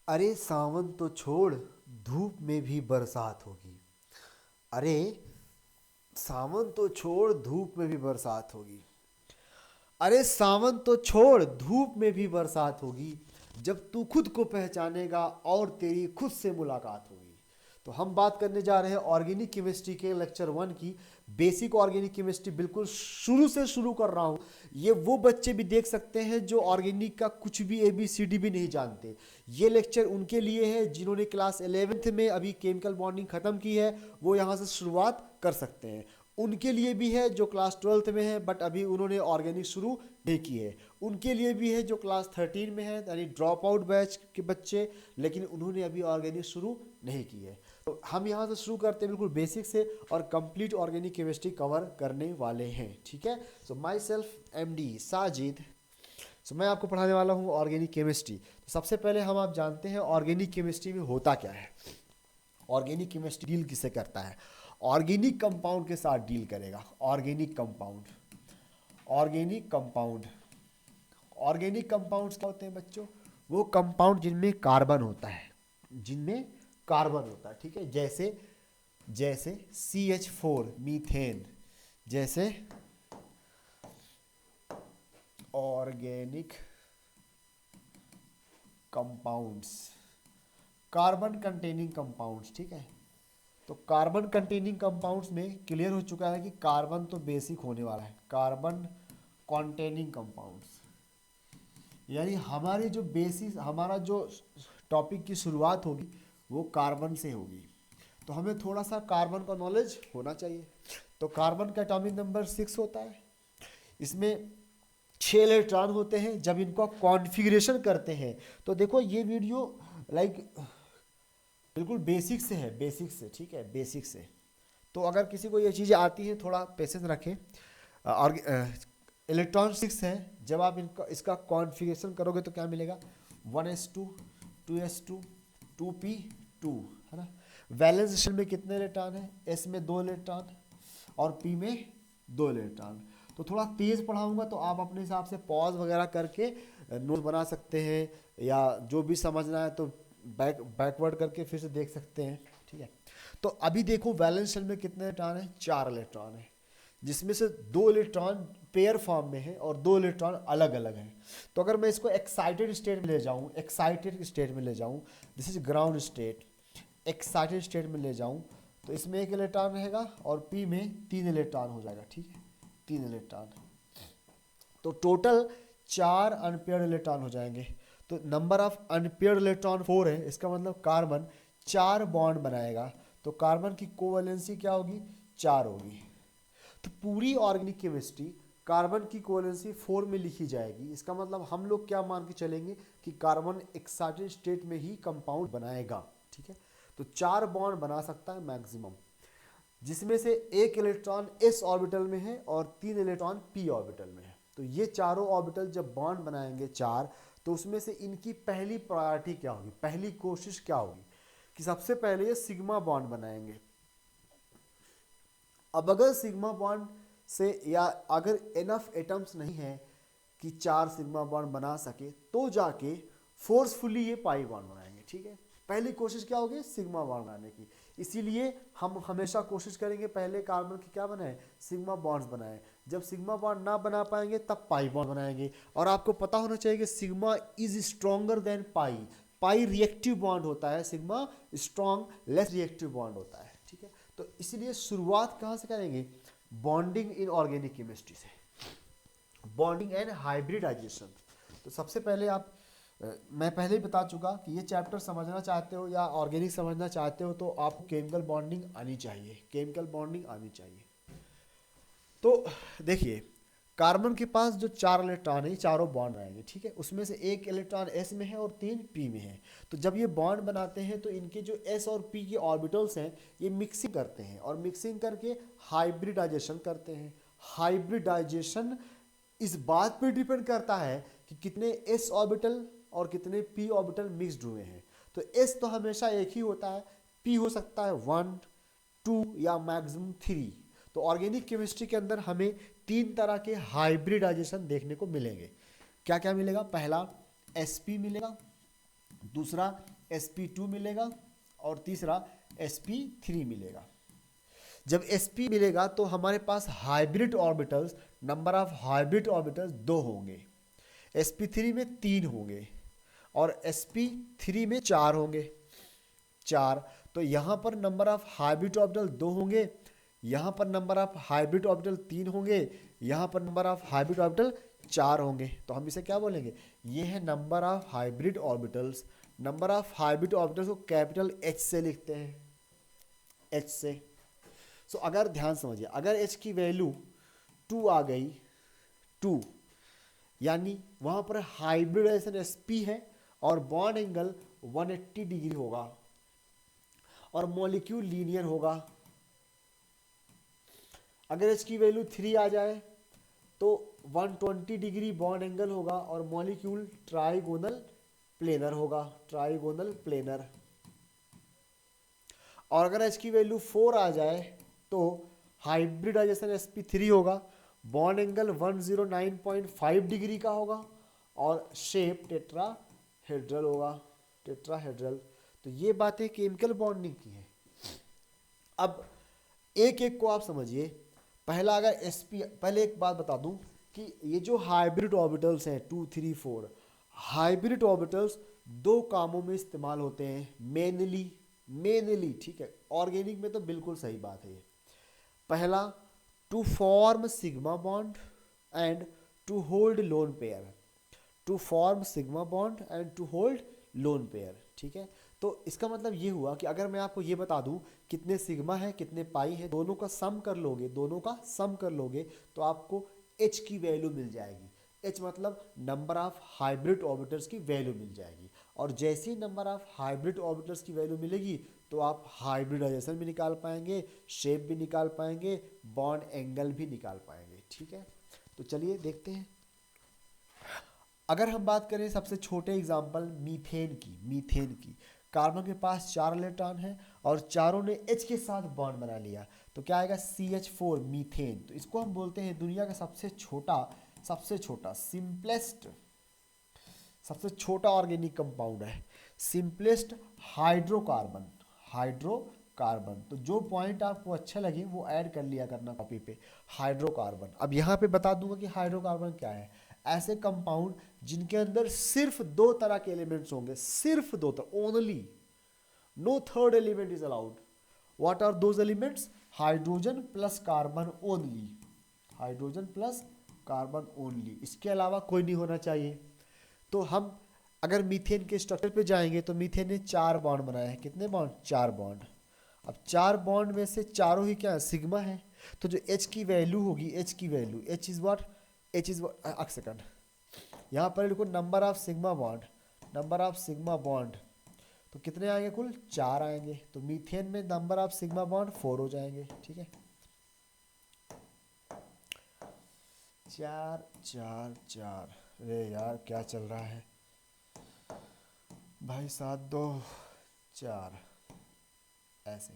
अरे सावन तो छोड़, धूप में भी बरसात होगी। अरे सावन तो छोड़, धूप में भी बरसात होगी। अरे सावन तो छोड़, धूप में भी बरसात होगी। जब तू खुद को पहचानेगा और तेरी खुद से मुलाकात होगी। तो हम बात करने जा रहे हैं ऑर्गेनिक केमिस्ट्री के लेक्चर 1 की। बेसिक ऑर्गेनिक केमिस्ट्री बिल्कुल शुरू से शुरू कर रहा हूँ। ये वो बच्चे भी देख सकते हैं जो ऑर्गेनिक का कुछ भी ABCD भी नहीं जानते। ये लेक्चर उनके लिए है जिन्होंने क्लास 11th में अभी केमिकल बॉन्डिंग ख़त्म की है, वो यहाँ से शुरुआत कर सकते हैं। उनके लिए भी है जो क्लास 12th में है बट अभी उन्होंने ऑर्गेनिक शुरू नहीं की है। उनके लिए भी है जो क्लास 13 में है, यानी ड्रॉप आउट बैच के बच्चे, लेकिन उन्होंने अभी ऑर्गेनिक शुरू नहीं की है। तो हम यहाँ से शुरू करते हैं बिल्कुल बेसिक से और कंप्लीट ऑर्गेनिक केमिस्ट्री कवर करने वाले हैं। ठीक है। सो माई सेल्फ MD साजिद। सो मैं आपको पढ़ाने वाला हूँ ऑर्गेनिक केमिस्ट्री। तो सबसे पहले हम आप जानते हैं ऑर्गेनिक केमिस्ट्री में होता क्या है। ऑर्गेनिक केमिस्ट्री डील किसे करता है? ऑर्गेनिक कंपाउंड के साथ डील करेगा। Organic compound, organic compound, organic compounds क्या होते हैं बच्चों? वो कंपाउंड जिनमें कार्बन होता है, जिनमें कार्बन होता है। ठीक है। जैसे जैसे CH4 मीथेन, जैसे organic compounds, carbon containing compounds. ठीक है। तो कार्बन कंटेनिंग कंपाउंड्स में क्लियर हो चुका है कि कार्बन तो बेसिक होने वाला है। कार्बन कंटेनिंग कंपाउंड्स यानी हमारी जो बेसिस, हमारा जो टॉपिक की शुरुआत होगी वो कार्बन से होगी। तो हमें थोड़ा सा कार्बन का नॉलेज होना चाहिए। तो कार्बन का एटॉमिक नंबर 6 होता है। इसमें 6 इलेक्ट्रॉन होते हैं। जब इनको कॉन्फ़िगरेशन करते हैं तो देखो ये वीडियो लाइक बिल्कुल बेसिक से है, बेसिक से। ठीक है, बेसिक से। तो अगर किसी को ये चीज़ें आती हैं थोड़ा पेशेंस रखें। और इलेक्ट्रॉन 6 है। जब आप इनका इसका कॉन्फ़िगरेशन करोगे तो क्या मिलेगा? 1s2, 2s2, 2p2, है ना। वैलेंस शेल में कितने इलेक्ट्रॉन है? S में 2 इलेक्ट्रॉन और P में 2 इलेक्ट्रॉन। तो थोड़ा तेज़ पढ़ाऊंगा तो आप अपने हिसाब से पॉज वगैरह करके नोट बना सकते हैं, या जो भी समझना है तो बैकवर्ड करके फिर से देख सकते हैं। ठीक है। तो अभी देखो वैलेंस शेल में कितने इलेक्ट्रॉन है? 4 इलेक्ट्रॉन है, जिसमें से 2 इलेक्ट्रॉन पेयर फॉर्म में है और 2 इलेक्ट्रॉन अलग अलग हैं। तो अगर मैं इसको एक्साइटेड स्टेट में ले जाऊं, एक्साइटेड स्टेट में ले जाऊं, this is ground state, excited state में ले जाऊं तो इसमें 1 इलेक्ट्रॉन रहेगा और P में 3 इलेक्ट्रॉन हो जाएगा। ठीक है, 3 इलेक्ट्रॉन। तो टोटल 4 अनपेयर्ड इलेक्ट्रॉन हो जाएंगे। तो नंबर ऑफ अनपेयर्ड इलेक्ट्रॉन 4 है। इसका मतलब कार्बन 4 बॉन्ड बनाएगा। तो कार्बन की कोवैलेंसी क्या होगी? 4 होगी। तो पूरी ऑर्गेनिक केमिस्ट्री कार्बन की कोवैलेंसी 4 में लिखी जाएगी। इसका मतलब हम लोग क्या मान के चलेंगे कि कार्बन एक्साइटेड स्टेट में ही कंपाउंड बनाएगा। ठीक है। तो 4 बॉन्ड बना सकता है मैक्सिमम, जिसमें से 1 इलेक्ट्रॉन s ऑर्बिटल में है और 3 इलेक्ट्रॉन p ऑर्बिटल में है। तो ये चारों ऑर्बिटल जब बॉन्ड बनाएंगे 4, तो उसमें से इनकी पहली प्रायोरिटी क्या होगी, पहली कोशिश क्या होगी कि सबसे पहले ये सिग्मा बॉन्ड बनाएंगे। अब अगर सिग्मा बॉन्ड से, या अगर इनफ एटम्स नहीं है कि 4 सिग्मा बॉन्ड बना सके, तो जाके फोर्सफुली ये पाई बॉन्ड बनाएंगे। ठीक है। पहली कोशिश क्या होगी? सिग्मा बॉन्ड बनाने की। इसीलिए हम हमेशा कोशिश करेंगे पहले कार्बन की क्या बनाए? सिग्मा बॉन्ड्स बनाए। जब सिग्मा बॉन्ड ना बना पाएंगे तब पाई बॉन्ड बनाएंगे। और आपको पता होना चाहिए कि sigma is stronger than pi. Pi reactive bond होता है, sigma strong less reactive bond होता है। ठीक है। तो इसलिए शुरुआत कहाँ से करेंगे? बॉन्डिंग इन ऑर्गेनिक केमिस्ट्री से, बॉन्डिंग एंड हाइब्रिडाइजेशन। तो सबसे पहले आप मैं पहले ही बता चुका कि ये चैप्टर समझना चाहते हो या ऑर्गेनिक समझना चाहते हो तो आपको केमिकल बॉन्डिंग आनी चाहिए, केमिकल बॉन्डिंग आनी चाहिए। तो देखिए कार्बन के पास जो 4 इलेक्ट्रॉन है, चारों बॉन्ड रहेंगे। ठीक है। उसमें से 1 इलेक्ट्रॉन s में है और 3 p में है। तो जब ये बॉन्ड बनाते हैं तो इनके जो s और p के ऑर्बिटल्स हैं ये मिक्सिंग करते हैं और मिक्सिंग करके हाइब्रिडाइजेशन करते हैं। हाइब्रिडाइजेशन इस बात पे डिपेंड करता है कि कितने s ऑर्बिटल और कितने p ऑर्बिटल मिक्सड हुए हैं। तो s तो हमेशा एक ही होता है, p हो सकता है 1, 2 या मैक्सिमम 3। तो ऑर्गेनिक केमिस्ट्री के अंदर हमें 3 तरह के हाइब्रिडाइजेशन देखने को मिलेंगे। क्या क्या मिलेगा? पहला sp मिलेगा, दूसरा sp2 मिलेगा और तीसरा sp3 मिलेगा। जब sp मिलेगा तो हमारे पास hybrid orbitals, number of hybrid orbitals 2 होंगे, sp3 में 3 होंगे और sp3 में 4 होंगे, 4। तो यहाँ पर नंबर ऑफ हाइब्रिड ऑर्बिटल 2 होंगे, यहाँ पर नंबर ऑफ हाइब्रिड ऑर्बिटल 3 होंगे, यहाँ पर नंबर ऑफ हाइब्रिड ऑर्बिटल 4 होंगे। तो हम इसे क्या बोलेंगे, ये है number of hybrid orbitals. Number of hybrid orbitals को कैपिटल H से लिखते हैं, H से। सो अगर ध्यान समझिए, अगर H की वैल्यू 2 आ गई, 2, यानी वहाँ पर हाइब्रिडाइजेशन sp है और बॉन्ड एंगल 180 डिग्री होगा और मॉलिक्यूल लीनियर होगा। अगर H की वैल्यू 3 आ जाए तो 120 डिग्री बॉन्ड एंगल होगा और मॉलिक्यूल ट्राइगोनल प्लेनर होगा, ट्राइगोनल प्लेनर। और अगर H की वैल्यू 4 आ जाए तो हाइब्रिडाइजेशन sp3 होगा, बॉन्ड एंगल 109.5 डिग्री का होगा और शेप टेट्राहेड्रल होगा, टेट्राहेड्रल। तो ये बातें केमिकल बॉन्डिंग की है। अब एक एक को आप समझिए। पहला अगर sp, पहले एक बात बता दूं कि ये जो हाइब्रिड ऑर्बिटल्स हैं 2, 3, 4, हाइब्रिड ऑर्बिटल्स 2 कामों में इस्तेमाल होते हैं मेनली, ठीक है। ऑर्गेनिक में तो बिल्कुल सही बात है ये। पहला, to form sigma bond and to hold lone pair, to form sigma bond and to hold lone pair, ठीक है। तो इसका मतलब ये हुआ कि अगर मैं आपको ये बता दूं कितने सिग्मा है कितने पाई है, दोनों का सम कर लोगे, दोनों का सम कर लोगे तो आपको H की वैल्यू मिल जाएगी। H मतलब नंबर ऑफ हाइब्रिड ऑर्बिटल्स की वैल्यू मिल जाएगी। और जैसे ही नंबर ऑफ हाइब्रिड ऑर्बिटल्स की वैल्यू मिलेगी तो आप हाइब्रिडाइजेशन भी निकाल पाएंगे, शेप भी निकाल पाएंगे, बॉन्ड एंगल भी निकाल पाएंगे, ठीक है। तो चलिए देखते हैं। अगर हम बात करें सबसे छोटे एग्जाम्पल मीथेन की, कार्बन के पास 4 इलेक्ट्रॉन है और चारों ने H के साथ बॉन्ड बना लिया, तो क्या आएगा CH4 मीथेन। तो इसको हम बोलते हैं दुनिया का सबसे छोटा सिंपलेस्ट, सबसे छोटा ऑर्गेनिक कंपाउंड है, सिंपलेस्ट हाइड्रोकार्बन। तो जो पॉइंट आपको अच्छे लगे वो ऐड कर लिया करना कॉपी पे, हाइड्रोकार्बन। अब यहाँ पे बता दूंगा कि हाइड्रोकार्बन क्या है। ऐसे कंपाउंड जिनके अंदर सिर्फ 2 तरह के एलिमेंट्स होंगे, सिर्फ 2 तरह, only, no third element is allowed. What are those elements? Hydrogen plus carbon only, hydrogen plus carbon only, इसके अलावा कोई नहीं होना चाहिए। तो हम अगर मीथेन के स्ट्रक्चर पे जाएंगे तो मीथेन ने 4 बॉन्ड बनाए हैं। कितने बॉन्ड? 4 बॉन्ड। अब 4 बॉन्ड में से चारों ही क्या है? सिग्मा है। तो जो H की वैल्यू होगी, H इज व्हाट, एक सेकंड, यहाँ पर लिखो नंबर ऑफ सिग्मा बॉन्ड, तो कितने आएंगे? कुल 4 आएंगे। तो मीथेन में नंबर ऑफ सिग्मा बॉन्ड 4 हो जाएंगे, ठीक है। 4 4 4, अरे यार क्या चल रहा है भाई, 7 2 4 ऐसे।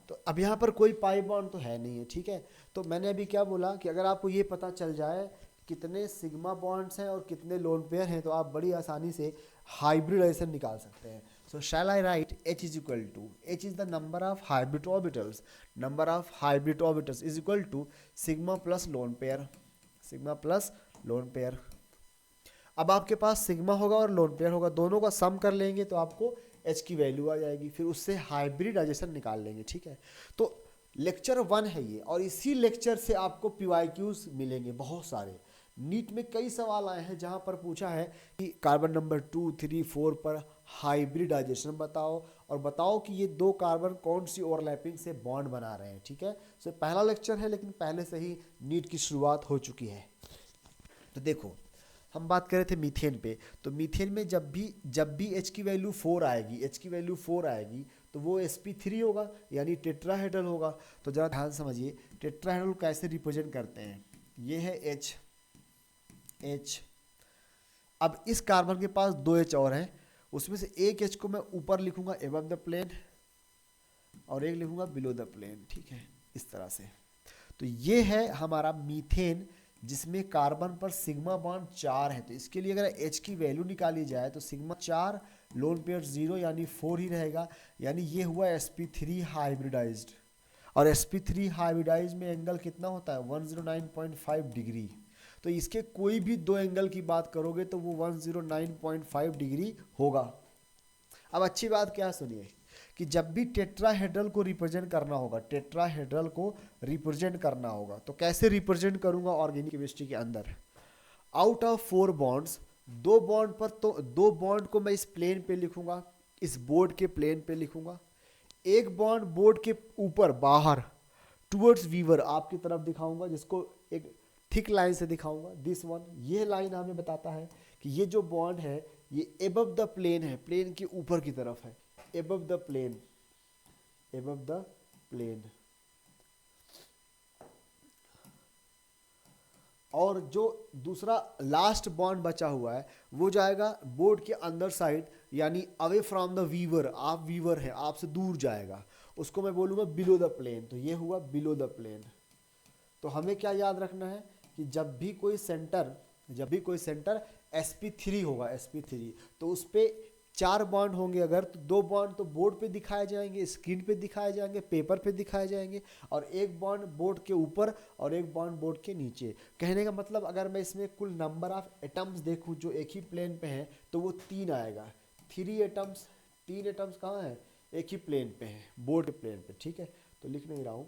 तो अब यहाँ पर कोई पाई बॉन्ड तो है नहीं है, ठीक है। तो मैंने अभी क्या बोला कि अगर आपको ये पता चल जाए कितने सिग्मा बॉन्ड्स हैं और कितने लोन पेयर हैं तो आप बड़ी आसानी से हाइब्रिडाइजेशन निकाल सकते हैं। So shall I write H is equal to, H is the number of hybrid orbitals is equal to sigma plus lone pair. अब आपके पास सिग्मा होगा और लोन पेयर होगा, दोनों का सम कर लेंगे तो आपको H की वैल्यू आ जाएगी, फिर उससे हाइब्रिडाइजेशन निकाल लेंगे, ठीक है। तो लेक्चर 1 है ये, और इसी लेक्चर से आपको PYQs मिलेंगे बहुत सारे। नीट में कई सवाल आए हैं जहां पर पूछा है कि कार्बन नंबर 2, 3, 4 पर हाइब्रिडाइजेशन बताओ और बताओ कि ये 2 कार्बन कौन सी ओवरलैपिंग से बॉन्ड बना रहे हैं, ठीक है। सो पहला लेक्चर है लेकिन पहले से ही नीट की शुरुआत हो चुकी है। तो देखो हम बात कर रहे थे मीथेन पे, तो मीथेन में जब भी H की वैल्यू 4 आएगी तो वो sp3 होगा, यानी टेट्राहेड्रल होगा। तो जरा ध्यान समझिए टेट्राहेड्रल कैसे रिप्रेजेंट करते हैं। ये है H। अब इस कार्बन के पास 2 H और हैं, उसमें से एक H को मैं ऊपर लिखूंगा एबव द प्लेन और एक लिखूंगा बिलो द प्लेन, ठीक है, इस तरह से। तो ये है हमारा मीथेन जिसमें कार्बन पर सिग्मा बॉन्ड 4 है, तो इसके लिए अगर H की वैल्यू निकाली जाए तो सिग्मा 4 लोन पेयर 0 यानी 4 ही रहेगा, यानी ये हुआ sp3 हाइब्रिडाइज्ड। और sp3 हाइब्रिडाइज में एंगल कितना होता है 109.5 डिग्री। तो इसके कोई भी दो एंगल की बात करोगे तो वो 109.5 डिग्री होगा। अब अच्छी बात क्या सुनिए कि जब भी टेट्राहेड्रल को रिप्रेजेंट करना होगा, टेट्राहेड्रल को रिप्रेजेंट करना होगा तो कैसे रिप्रेजेंट करूंगा ऑर्गेनिक केमिस्ट्री के अंदर, आउट ऑफ 4 बॉन्ड्स, दो बॉन्ड पर, तो दो बॉन्ड को मैं इस प्लेन पे लिखूंगा, इस बोर्ड के प्लेन पे लिखूंगा। एक बॉन्ड बोर्ड के ऊपर बाहर टुवर्ड्स वीवर आपकी तरफ दिखाऊंगा, जिसको एक थिक लाइन से दिखाऊंगा, दिस वन। ये लाइन हमें बताता है कि ये जो बॉन्ड है ये एबव द प्लेन है, प्लेन के ऊपर की तरफ है, above the plane, above the plane. और जो दूसरा लास्ट बॉन्ड बचा हुआ है वो जाएगा बोर्ड के अंदर साइड, यानी अवे फ्रॉम द वीवर, आप वीवर हैं आपसे दूर जाएगा, उसको मैं बोलूँगा बिलो द प्लेन। तो ये हुआ बिलो द प्लेन। तो हमें क्या याद रखना है कि जब भी कोई सेंटर sp3 होगा, sp3, तो उस पर 4 बॉन्ड होंगे अगर, तो 2 बॉन्ड तो बोर्ड पे दिखाए जाएंगे, स्क्रीन पे दिखाए जाएंगे, पेपर पे दिखाए जाएंगे, और एक बॉन्ड बोर्ड के ऊपर और एक बॉन्ड बोर्ड के नीचे। कहने का मतलब अगर मैं इसमें कुल नंबर ऑफ एटम्स देखूं जो एक ही प्लेन पे हैं तो वो 3 आएगा। 3 एटम्स, 3 एटम्स कहाँ हैं, एक ही प्लेन पे हैं, बोर्ड के प्लेन पे। ठीक है, तो लिख नहीं रहा हूँ,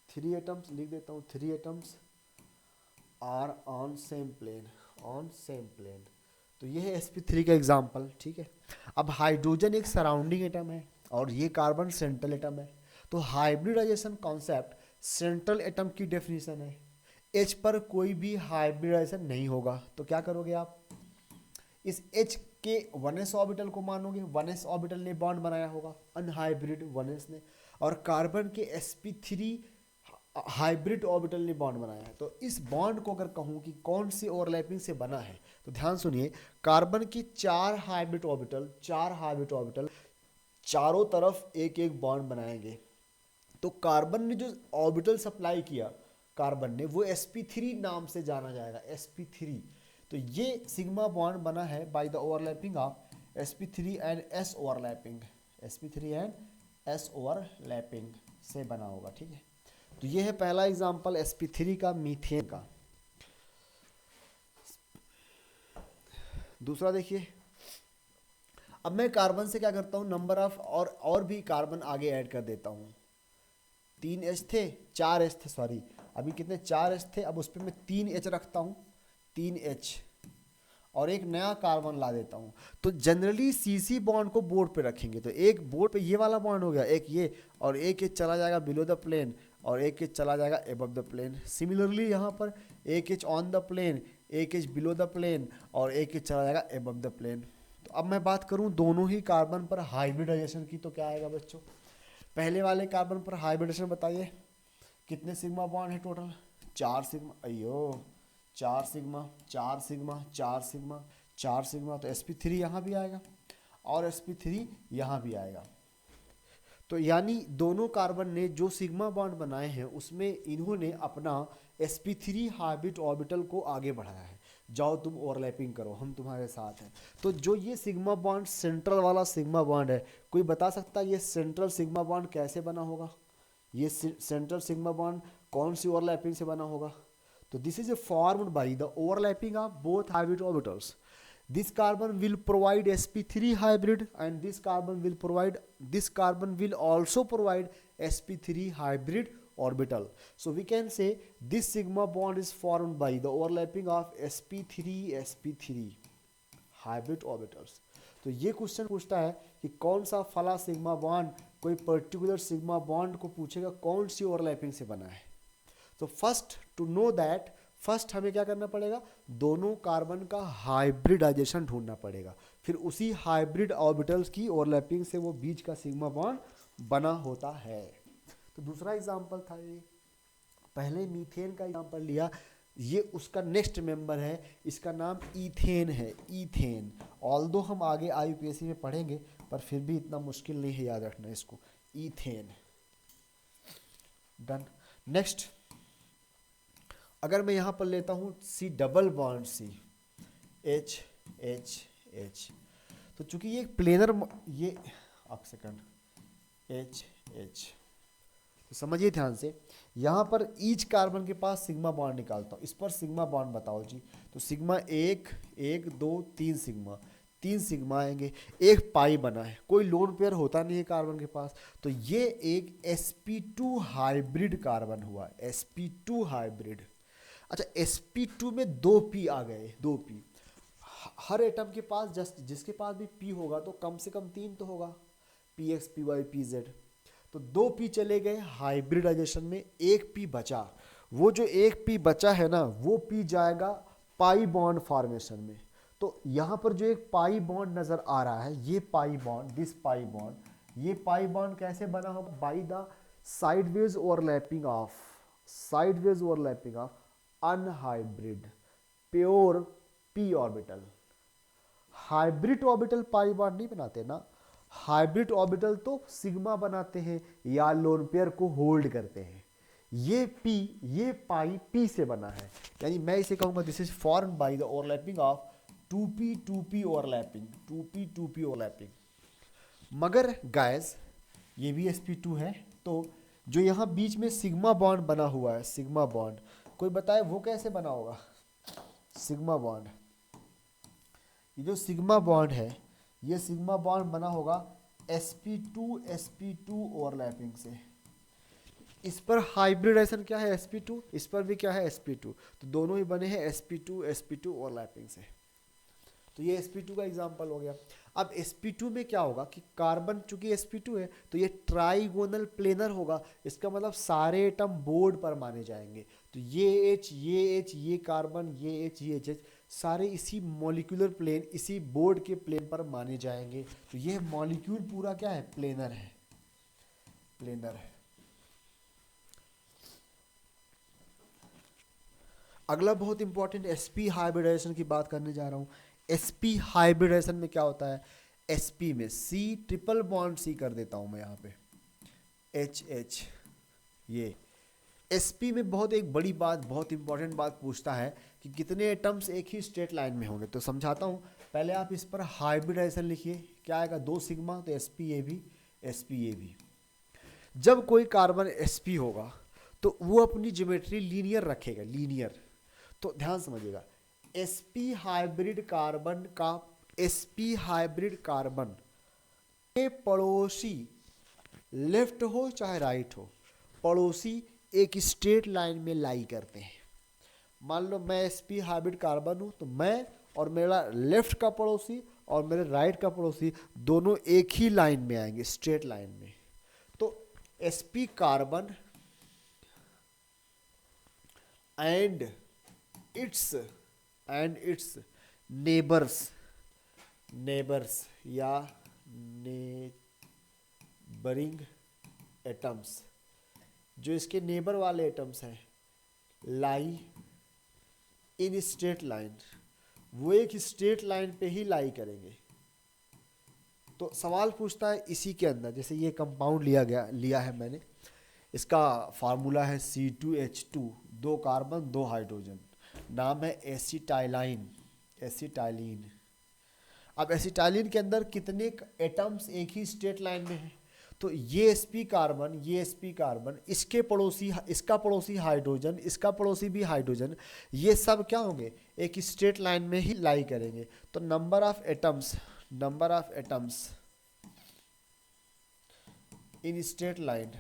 3 एटम्स लिख देता हूँ, 3 atoms are on same plane, on same plane. तो ये है sp3 का एग्जाम्पल। ठीक है, अब हाइड्रोजन एक सराउंडिंग एटम है और ये कार्बन सेंट्रल एटम है। तो हाइब्रिडाइजेशन कॉन्सेप्ट सेंट्रल एटम की डेफिनेशन है। H पर कोई भी हाइब्रिडाइजेशन नहीं होगा, तो क्या करोगे आप, इस H के 1s ऑर्बिटल को मानोगे, 1s ऑर्बिटल ने बॉन्ड बनाया होगा, अनहाइब्रिड 1s ने, और कार्बन के sp3 हाइब्रिड ऑर्बिटल ने बॉन्ड बनाया है। तो इस बॉन्ड को अगर कहूँ कि कौन सी ओवरलैपिंग से बना है, तो ध्यान सुनिए, कार्बन की 4 हाइब्रिड ऑर्बिटल, 4 हाइब्रिड ऑर्बिटल चारों तरफ एक एक बॉन्ड बनाएंगे। तो कार्बन ने जो ऑर्बिटल सप्लाई किया कार्बन ने, वो sp3 नाम से जाना जाएगा, sp3। तो ये सिग्मा बॉन्ड बना है by the overlapping of sp3 and s overlapping, sp3 and s overlapping से बना होगा। ठीक है, तो ये है पहला एग्जांपल sp3 का, मीथेन का। दूसरा देखिए, अब मैं कार्बन से क्या करता हूँ, नंबर ऑफ और भी कार्बन आगे ऐड कर देता हूँ। 3H थे, 4H थे, सॉरी अभी कितने 4H थे, अब उस पर मैं 3H रखता हूँ, 3H, और एक नया कार्बन ला देता हूँ। तो जनरली CC बॉन्ड को बोर्ड पे रखेंगे, तो एक बोर्ड पे ये वाला बॉन्ड हो गया, एक ये, और एक H चला जाएगा बिलो द प्लेन, और एक H चला जाएगा एबव द प्लेन। सिमिलरली यहाँ पर एक H ऑन द प्लेन, एक H बिलो द प्लेन, और एक H चला जाएगा एबव द प्लेन। तो अब मैं बात करूँ दोनों ही कार्बन पर हाइब्रिडाइजेशन की, तो क्या आएगा बच्चों, पहले वाले कार्बन पर हाइब्रिडेशन बताइए, कितने सिग्मा बॉन्ड है टोटल, 4 सिग्मा, अयो 4 सिग्मा, 4 सिग्मा, 4 सिग्मा, 4 सिग्मा, तो sp3 यहाँ भी आएगा और sp3 यहाँ भी आएगा। तो यानी दोनों कार्बन ने जो सिग्मा बॉन्ड बनाए हैं उसमें इन्होंने अपना sp3 हाइब्रिड ऑर्बिटल को आगे बढ़ाया है, जाओ तुम ओवरलैपिंग करो, हम तुम्हारे साथ हैं। तो जो ये सिग्मा बॉन्ड सेंट्रल वाला सिग्मा बॉन्ड है, कोई बता सकता है ये सेंट्रल सिग्मा बॉन्ड कैसे बना होगा, ये सेंट्रल सिग्मा बॉन्ड कौन सी ओवरलैपिंग से बना होगा। तो this is formed by the overlapping of both hybrid orbitals. This carbon will provide sp3 hybrid and this carbon will also provide sp3 hybrid orbital. So we can say this sigma bond is formed by the overlapping of sp3 hybrid orbitals. तो ये question पूछता है कि कौन सा फला sigma bond, कोई particular sigma bond को पूछेगा कौन सी ओवरलैपिंग से बना है। तो first to know that, first हमें क्या करना पड़ेगा, दोनों कार्बन का हाइब्रिडाइजेशन ढूंढना पड़ेगा, फिर उसी हाइब्रिड ऑर्बिटल्स की ओवरलैपिंग से वो बीच का सिग्मा बॉन्ड बना होता है। तो दूसरा एग्जांपल था ये, पहले मीथेन का एग्जांपल लिया, ये उसका नेक्स्ट मेंबर है, इसका नाम ईथेन है, ईथेन। ऑल्दो हम आगे IUPAC में पढ़ेंगे पर फिर भी इतना मुश्किल नहीं है याद रखना इसको, ईथेन। डन। नेक्स्ट, अगर मैं यहाँ पर लेता हूँ C double bond C, H H H, तो चूंकि ये प्लेनर, ये एक सेकंड, एच एच, तो समझिए ध्यान से, यहाँ पर ईच कार्बन के पास सिग्मा बॉन्ड निकालता हूँ। इस पर सिग्मा बॉन्ड बताओ जी, तो सिग्मा एक, एक दो तीन सिग्मा, तीन सिग्मा आएंगे, एक पाई बना है, कोई लोन पेयर होता नहीं है कार्बन के पास, तो ये एक sp2 हाइब्रिड कार्बन हुआ, sp2 हाइब्रिड। अच्छा, sp2 में दो p आ गए, दो p, हर एटम के पास जस्ट जिसके पास भी p होगा तो कम से कम तीन तो होगा, px py pz, तो दो p चले गए हाइब्रिडाइजेशन में, एक p बचा, वो जो एक p बचा है ना, वो p जाएगा पाई बॉन्ड फॉर्मेशन में। तो यहाँ पर जो एक पाई बॉन्ड नजर आ रहा है, ये pi bond, this pi bond, ये पाई बॉन्ड कैसे बना होगा, by the sideways overlapping of, sideways overlapping of unhybrid pure p orbital. Hybrid orbital pi bond नहीं बनाते ना, हाइब्रिड ऑर्बिटल तो सिग्मा बनाते हैं या लोन पेयर को होल्ड करते हैं। ये p, ये पाई p से बना है, यानी मैं इसे कहूंगा this is form by the overlapping of 2p overlapping, 2p overlapping. मगर गाइस ये भी sp2 है, तो जो यहाँ बीच में सिग्मा बॉन्ड बना हुआ है, सिग्मा बॉन्ड, कोई बताए वो कैसे बना होगा सिग्मा बॉन्ड? ये जो सिग्मा बॉन्ड है, ये सिग्मा बॉन्ड बना होगा sp2 ओवरलैपिंग से। इस पर हाइब्रिडाइजेशन क्या है sp2, इस पर भी क्या है sp2, तो दोनों ही बने हैं sp2 ओवरलैपिंग से। तो ये sp2 का एग्जांपल हो गया। अब sp2 में क्या होगा कि कार्बन चूंकि sp2 है तो ये ट्राइगोनल प्लेनर होगा, इसका मतलब सारे एटम बोर्ड पर माने जाएंगे। तो ये H, ये कार्बन, ये H, ये H, सारे इसी मॉलिक्यूलर प्लेन, इसी बोर्ड के प्लेन पर माने जाएंगे। तो ये मॉलिक्यूल पूरा क्या है, प्लेनर है, प्लेनर है। अगला बहुत इंपॉर्टेंट sp हाइब्रिडाइजेशन की बात करने जा रहा हूँ। sp हाइब्रिडाइजेशन में क्या होता है, sp में c ट्रिपल बॉन्ड c कर देता हूँ मैं यहाँ पे, HH, ये sp में बहुत एक बड़ी बात, बहुत इंपॉर्टेंट बात पूछता है कि कितने एटम्स एक ही स्ट्रेट लाइन में होंगे। तो समझाता हूँ, पहले आप इस पर हाइब्रिडाइजेशन लिखिए, क्या आएगा, दो सिग्मा, तो sp भी। जब कोई कार्बन sp होगा तो वो अपनी ज्योमेट्री लीनियर रखेगा, लीनियर। तो ध्यान समझिएगा, sp हाइब्रिड कार्बन का, sp हाइब्रिड कार्बन के पड़ोसी लेफ्ट हो चाहे राइट हो, पड़ोसी एक स्ट्रेट लाइन में लाई करते हैं। मान लो मैं sp हाइब्रिड कार्बन हूं, तो मैं और मेरा लेफ्ट का पड़ोसी और मेरे राइट का पड़ोसी दोनों एक ही लाइन में आएंगे, स्ट्रेट लाइन में। तो sp carbon and it's neighbours या नेबरिंग एटम्स, जो इसके नेबर वाले एटम्स हैं, लाई इन स्ट्रेट लाइन, वो एक स्ट्रेट लाइन पे ही लाई करेंगे। तो सवाल पूछता है इसी के अंदर, जैसे ये कंपाउंड लिया है मैंने, इसका फार्मूला है C2H2, दो कार्बन दो हाइड्रोजन, नाम है एसिटाइलिन। अब एसिटाइलिन के अंदर कितने एटम्स एक ही स्ट्रेट लाइन में हैं, तो ये sp कार्बन, इसके पड़ोसी, इसका पड़ोसी हाइड्रोजन, इसका पड़ोसी भी हाइड्रोजन, ये सब क्या होंगे, एक स्ट्रेट लाइन में ही लाई करेंगे। तो number of atoms in straight line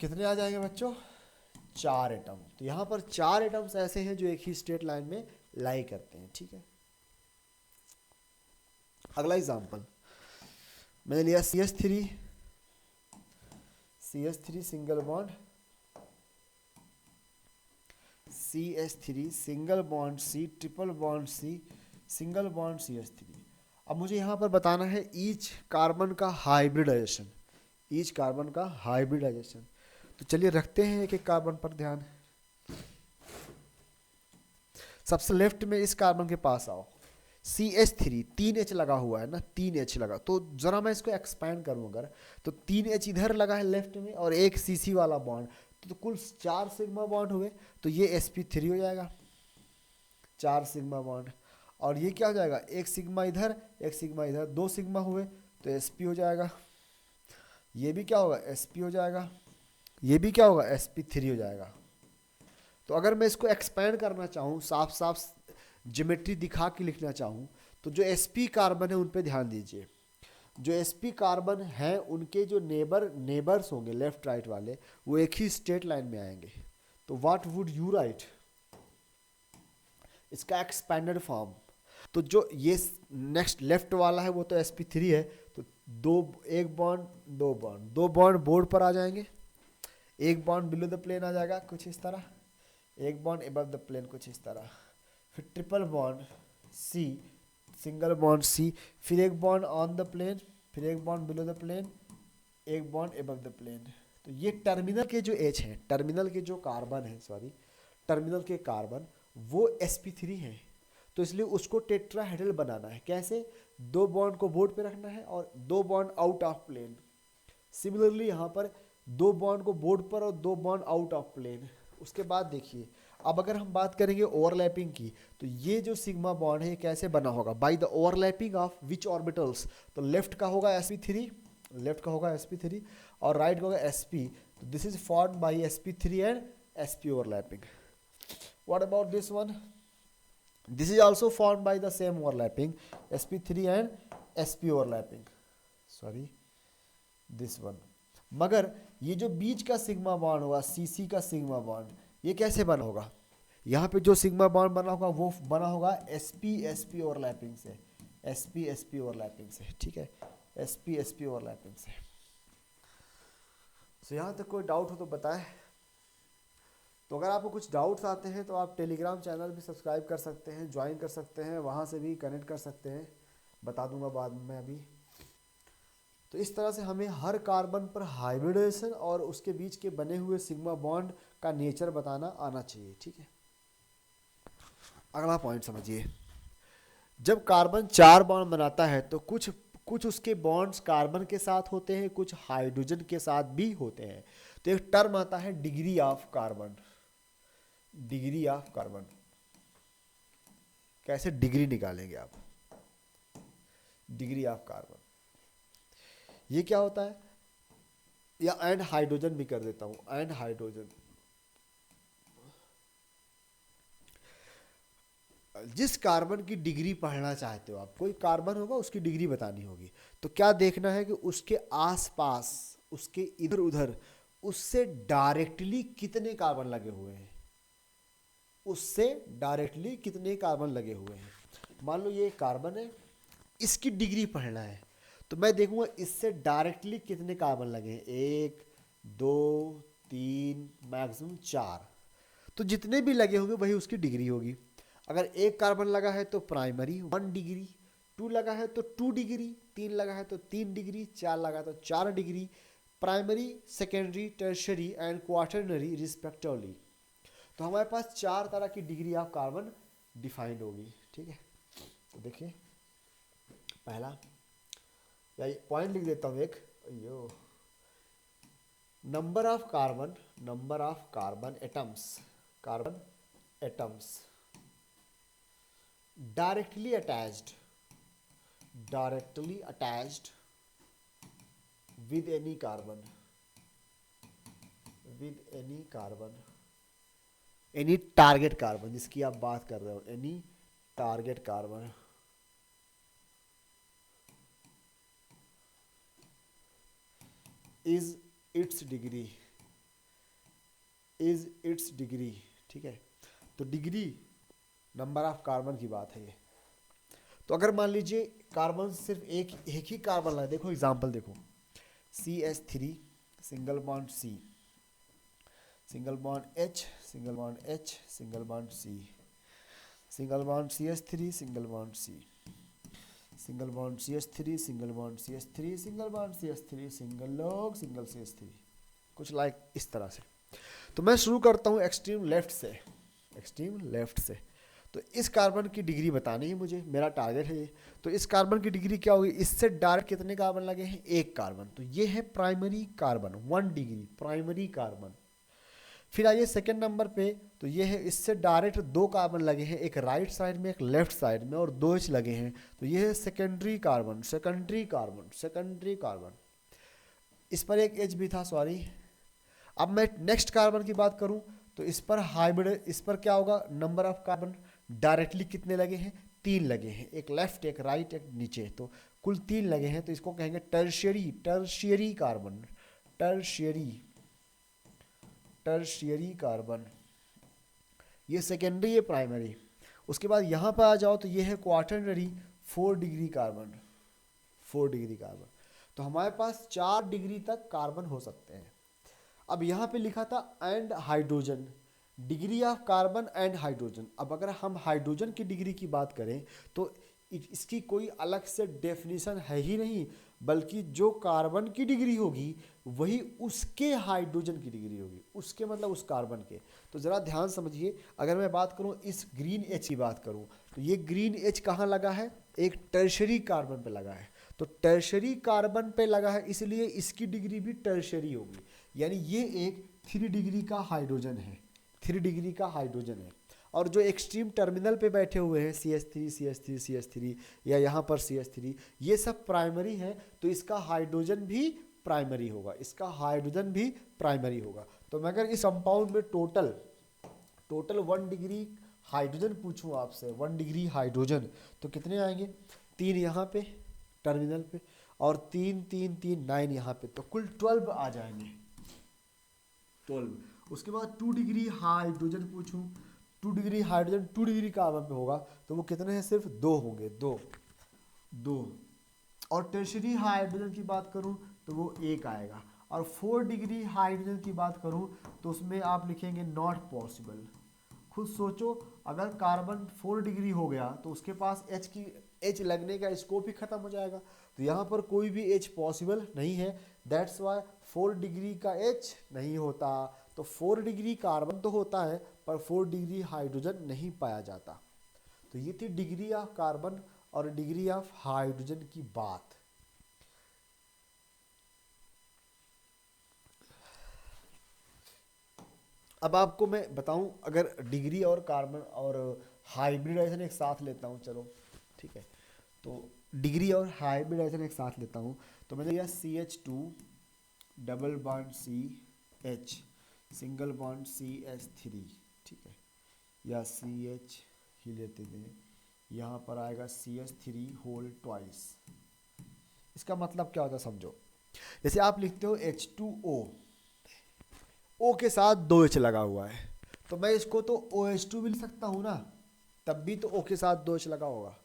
कितने आ जाएंगे बच्चों, 4 एटम। तो यहाँ पर 4 एटम्स ऐसे हैं जो एक ही स्ट्रेट लाइन में लाई करते हैं, ठीक है। अगला एग्जांपल मैंने लिया CH3 single bond, CH3 single bond C triple bond C single bond CH3। अब मुझे यहाँ पर बताना है ईच कार्बन का हाइब्रिडाइजेशन, तो चलिए रखते हैं एक एक कार्बन पर ध्यान। सबसे लेफ्ट में इस कार्बन के पास आओ, CH3 3H लगा हुआ है ना, 3H लगा, तो जरा मैं इसको एक्सपैंड करूँ अगर, तो 3H इधर लगा है लेफ्ट में और एक CC वाला बॉन्ड, तो कुल 4 सिग्मा बॉन्ड हुए, तो ये sp3 हो जाएगा, 4 सिग्मा बॉन्ड। और ये क्या हो जाएगा, एक सिग्मा इधर एक सिग्मा इधर, 2 सिग्मा हुए तो sp हो जाएगा, ये भी क्या होगा sp हो जाएगा, ये भी क्या होगा sp3 हो जाएगा। तो अगर मैं इसको एक्सपैंड करना चाहूँ, साफ साफ ज्योमेट्री दिखा के लिखना चाहूँ, तो जो sp कार्बन है उन पे ध्यान दीजिए, जो sp कार्बन हैं उनके जो नेबर्स होंगे लेफ्ट राइट वाले, वो एक ही स्ट्रेट लाइन में आएंगे। तो व्हाट वुड यू राइट, इसका एक्सपैंडेड फॉर्म, तो जो ये नेक्स्ट लेफ्ट वाला है वो तो sp3 है, तो एक बॉन्ड दो बॉन्ड बोर्ड पर आ जाएंगे, एक बॉन्ड बिलो द प्लेन आ जाएगा कुछ इस तरह, एक बॉन्ड एबव द प्लेन कुछ इस तरह, फिर triple bond C, single bond C, फिर एक बॉन्ड ऑन द प्लेन, फिर एक बॉन्ड बिलो द प्लेन, एक बॉन्ड एबव द प्लेन। तो ये टर्मिनल के जो H हैं, टर्मिनल के जो कार्बन है, सॉरी टर्मिनल के कार्बन वो sp3 है, तो इसलिए उसको टेट्राहेड्रल बनाना है। कैसे, 2 बॉन्ड को बोर्ड पे रखना है और 2 bond out of plane. Similarly यहाँ पर 2 बॉन्ड को बोर्ड पर और 2 बॉन्ड आउट ऑफ प्लेन। उसके बाद देखिए, अब अगर हम बात करेंगे ओवरलैपिंग की, तो ये जो सिग्मा बॉन्ड है ये कैसे बना होगा, by the overlapping of which orbitals, तो लेफ्ट का होगा sp3, लेफ्ट का होगा sp3 और राइट का होगा sp, तो this is formed by sp3 and sp overlapping. What about this one, this is also formed by the same overlapping sp3 and sp overlapping, sorry this one. मगर ये जो बीच का सिग्मा बॉन्ड होगा CC का sigma bond, ये कैसे बना होगा, यहाँ पे जो सिग्मा बॉन्ड बना होगा वो बना होगा sp ओवरलैपिंग से, sp ओवरलैपिंग से, ठीक है, sp ओवरलैपिंग से। तो यहाँ तक कोई डाउट हो तो बताएं। तो अगर आपको कुछ डाउट्स आते हैं तो आप टेलीग्राम चैनल भी सब्सक्राइब कर सकते हैं, ज्वाइन कर सकते हैं, वहाँ से भी कनेक्ट कर सकते हैं, बता दूंगा बाद में मैं अभी। तो इस तरह से हमें हर कार्बन पर हाइब्रिडेशन और उसके बीच के बने हुए सिग्मा बॉन्ड का नेचर बताना आना चाहिए, ठीक है। अगला पॉइंट समझिए, जब कार्बन 4 बॉन्ड बनाता है तो कुछ उसके बॉन्ड्स कार्बन के साथ होते हैं, कुछ हाइड्रोजन के साथ भी होते हैं। तो एक टर्म आता है degree of carbon, degree of carbon. कैसे डिग्री निकालेंगे आप, डिग्री ऑफ कार्बन, ये क्या होता है, या एंड हाइड्रोजन भी कर देता हूं, एंड हाइड्रोजन। जिस कार्बन की डिग्री पढ़ना चाहते हो आप, कोई कार्बन होगा उसकी डिग्री बतानी होगी, तो क्या देखना है कि उसके आसपास, उसके इधर उधर, उससे डायरेक्टली कितने कार्बन लगे हुए हैं, उससे डायरेक्टली कितने कार्बन लगे हुए हैं। मान लो ये कार्बन है, इसकी डिग्री पढ़ना है, तो मैं देखूंगा इससे डायरेक्टली कितने कार्बन लगे हैं, 1 2 3 मैक्सिमम 4, तो जितने भी लगे होंगे वही उसकी डिग्री होगी। अगर एक कार्बन लगा है तो प्राइमरी 1 डिग्री, 2 लगा है तो 2 डिग्री, 3 लगा है तो 3 डिग्री, 4 लगा तो 4 degree, primary secondary tertiary and quaternary respectively. तो हमारे पास 4 तरह की डिग्री ऑफ कार्बन डिफाइंड होगी, ठीक है। तो देखिए पहला, या पॉइंट लिख देता हूँ एक, यो number of carbon atoms, carbon atoms directly attached with any carbon, any target carbon जिसकी आप बात कर रहे हो, any target carbon is its degree, ठीक है। तो डिग्री नंबर ऑफ कार्बन की बात है ये। तो अगर मान लीजिए कार्बन सिर्फ एक ही कार्बन लगा, देखो एग्जांपल देखो, CH3 single bond C, single bond H, single bond H, single bond C, single bond CH3, single bond C, single bond CH3, single bond CH3, single bond CH3, single log single CH3, कुछ like इस तरह से। तो मैं शुरू करता हूँ extreme left से, तो इस कार्बन की डिग्री बतानी है मुझे, मेरा टारगेट है ये। तो इस कार्बन की डिग्री क्या होगी, इससे डायरेक्ट कितने कार्बन लगे हैं, एक कार्बन, तो ये है primary carbon, 1 degree primary carbon. फिर आइए सेकंड नंबर पे, तो ये है इससे डायरेक्ट 2 कार्बन लगे हैं, एक राइट साइड में एक लेफ्ट साइड में, और 2 H लगे हैं, तो ये है secondary carbon, secondary carbon, secondary carbon. इस पर एक H भी था, सॉरी। अब मैं नेक्स्ट कार्बन की बात करूं, तो इस पर हाइब्रिड, इस पर क्या होगा, नंबर ऑफ कार्बन डायरेक्टली कितने लगे हैं, 3 लगे हैं, एक लेफ्ट एक राइट एक नीचे, तो कुल 3 लगे हैं, तो इसको कहेंगे tertiary, tertiary carbon, tertiary, tertiary carbon. ये सेकेंडरी है प्राइमरी। उसके बाद यहाँ पर आ जाओ, तो ये है quaternary, 4 degree carbon, 4 degree carbon. तो हमारे पास 4 डिग्री तक कार्बन हो सकते हैं। अब यहाँ पे लिखा था and hydrogen, degree of carbon and hydrogen. अब अगर हम हाइड्रोजन की डिग्री की बात करें, तो इसकी कोई अलग से डेफिनेशन है ही नहीं, बल्कि जो कार्बन की डिग्री होगी वही उसके हाइड्रोजन की डिग्री होगी, उसके मतलब उस कार्बन के। तो ज़रा ध्यान समझिए, अगर मैं बात करूं इस ग्रीन एच की बात करूं, तो ये ग्रीन एच कहाँ लगा है, एक टर्शरी कार्बन पे लगा है। तो टर्शरी कार्बन पे लगा है, इसलिए इसकी डिग्री भी टर्शरी होगी, यानी ये एक 3 डिग्री का हाइड्रोजन है, 3 डिग्री का हाइड्रोजन है। और जो एक्सट्रीम टर्मिनल पे बैठे हुए हैं CH3 CH3 CH3 या यहाँ पर CH3, ये सब प्राइमरी है, तो इसका हाइड्रोजन भी प्राइमरी होगा, इसका हाइड्रोजन भी प्राइमरी होगा। तो मैं अगर इस कंपाउंड में टोटल 1 डिग्री हाइड्रोजन पूछूं आपसे, 1 डिग्री हाइड्रोजन, तो कितने आएंगे, 3 यहाँ पे टर्मिनल पे, और 3 3 3 9 यहाँ पे, तो कुल 12 आ जाएंगे, 12। उसके बाद 2 डिग्री हाइड्रोजन पूछूं, 2 डिग्री हाइड्रोजन 2 डिग्री कार्बन पे होगा, तो वो कितने हैं, सिर्फ 2 होंगे, 2। और टर्शरी हाइड्रोजन की बात करूं तो वो 1 आएगा। और 4 डिग्री हाइड्रोजन की बात करूं तो उसमें आप लिखेंगे नॉट पॉसिबल। खुद सोचो, अगर कार्बन 4 डिग्री हो गया तो उसके पास H लगने का स्कोप ही खत्म हो जाएगा, तो यहाँ पर कोई भी H पॉसिबल नहीं है। दैट्स वाई 4 डिग्री का H नहीं होता। तो 4 डिग्री कार्बन तो होता है, पर 4 डिग्री हाइड्रोजन नहीं पाया जाता। तो ये थी डिग्री ऑफ कार्बन और डिग्री ऑफ हाइड्रोजन की बात। अब आपको मैं बताऊं, अगर डिग्री और कार्बन और हाइब्रिडाइजेशन एक साथ लेता हूं, चलो ठीक है, तो डिग्री और हाइब्रिडाइजेशन एक साथ लेता हूं, तो मैंने लिया CH2 double bond CH single bond CH3, ठीक है, या CH ही लेते हैं, यहाँ पर आएगा CH3 होल ट्वाइस। इसका मतलब क्या होता है समझो, जैसे आप लिखते हो H2O, O के साथ 2H लगा हुआ है, तो मैं इसको तो OH2 भी लिख सकता हूँ ना, तब भी तो O के साथ 2H लगा होगा।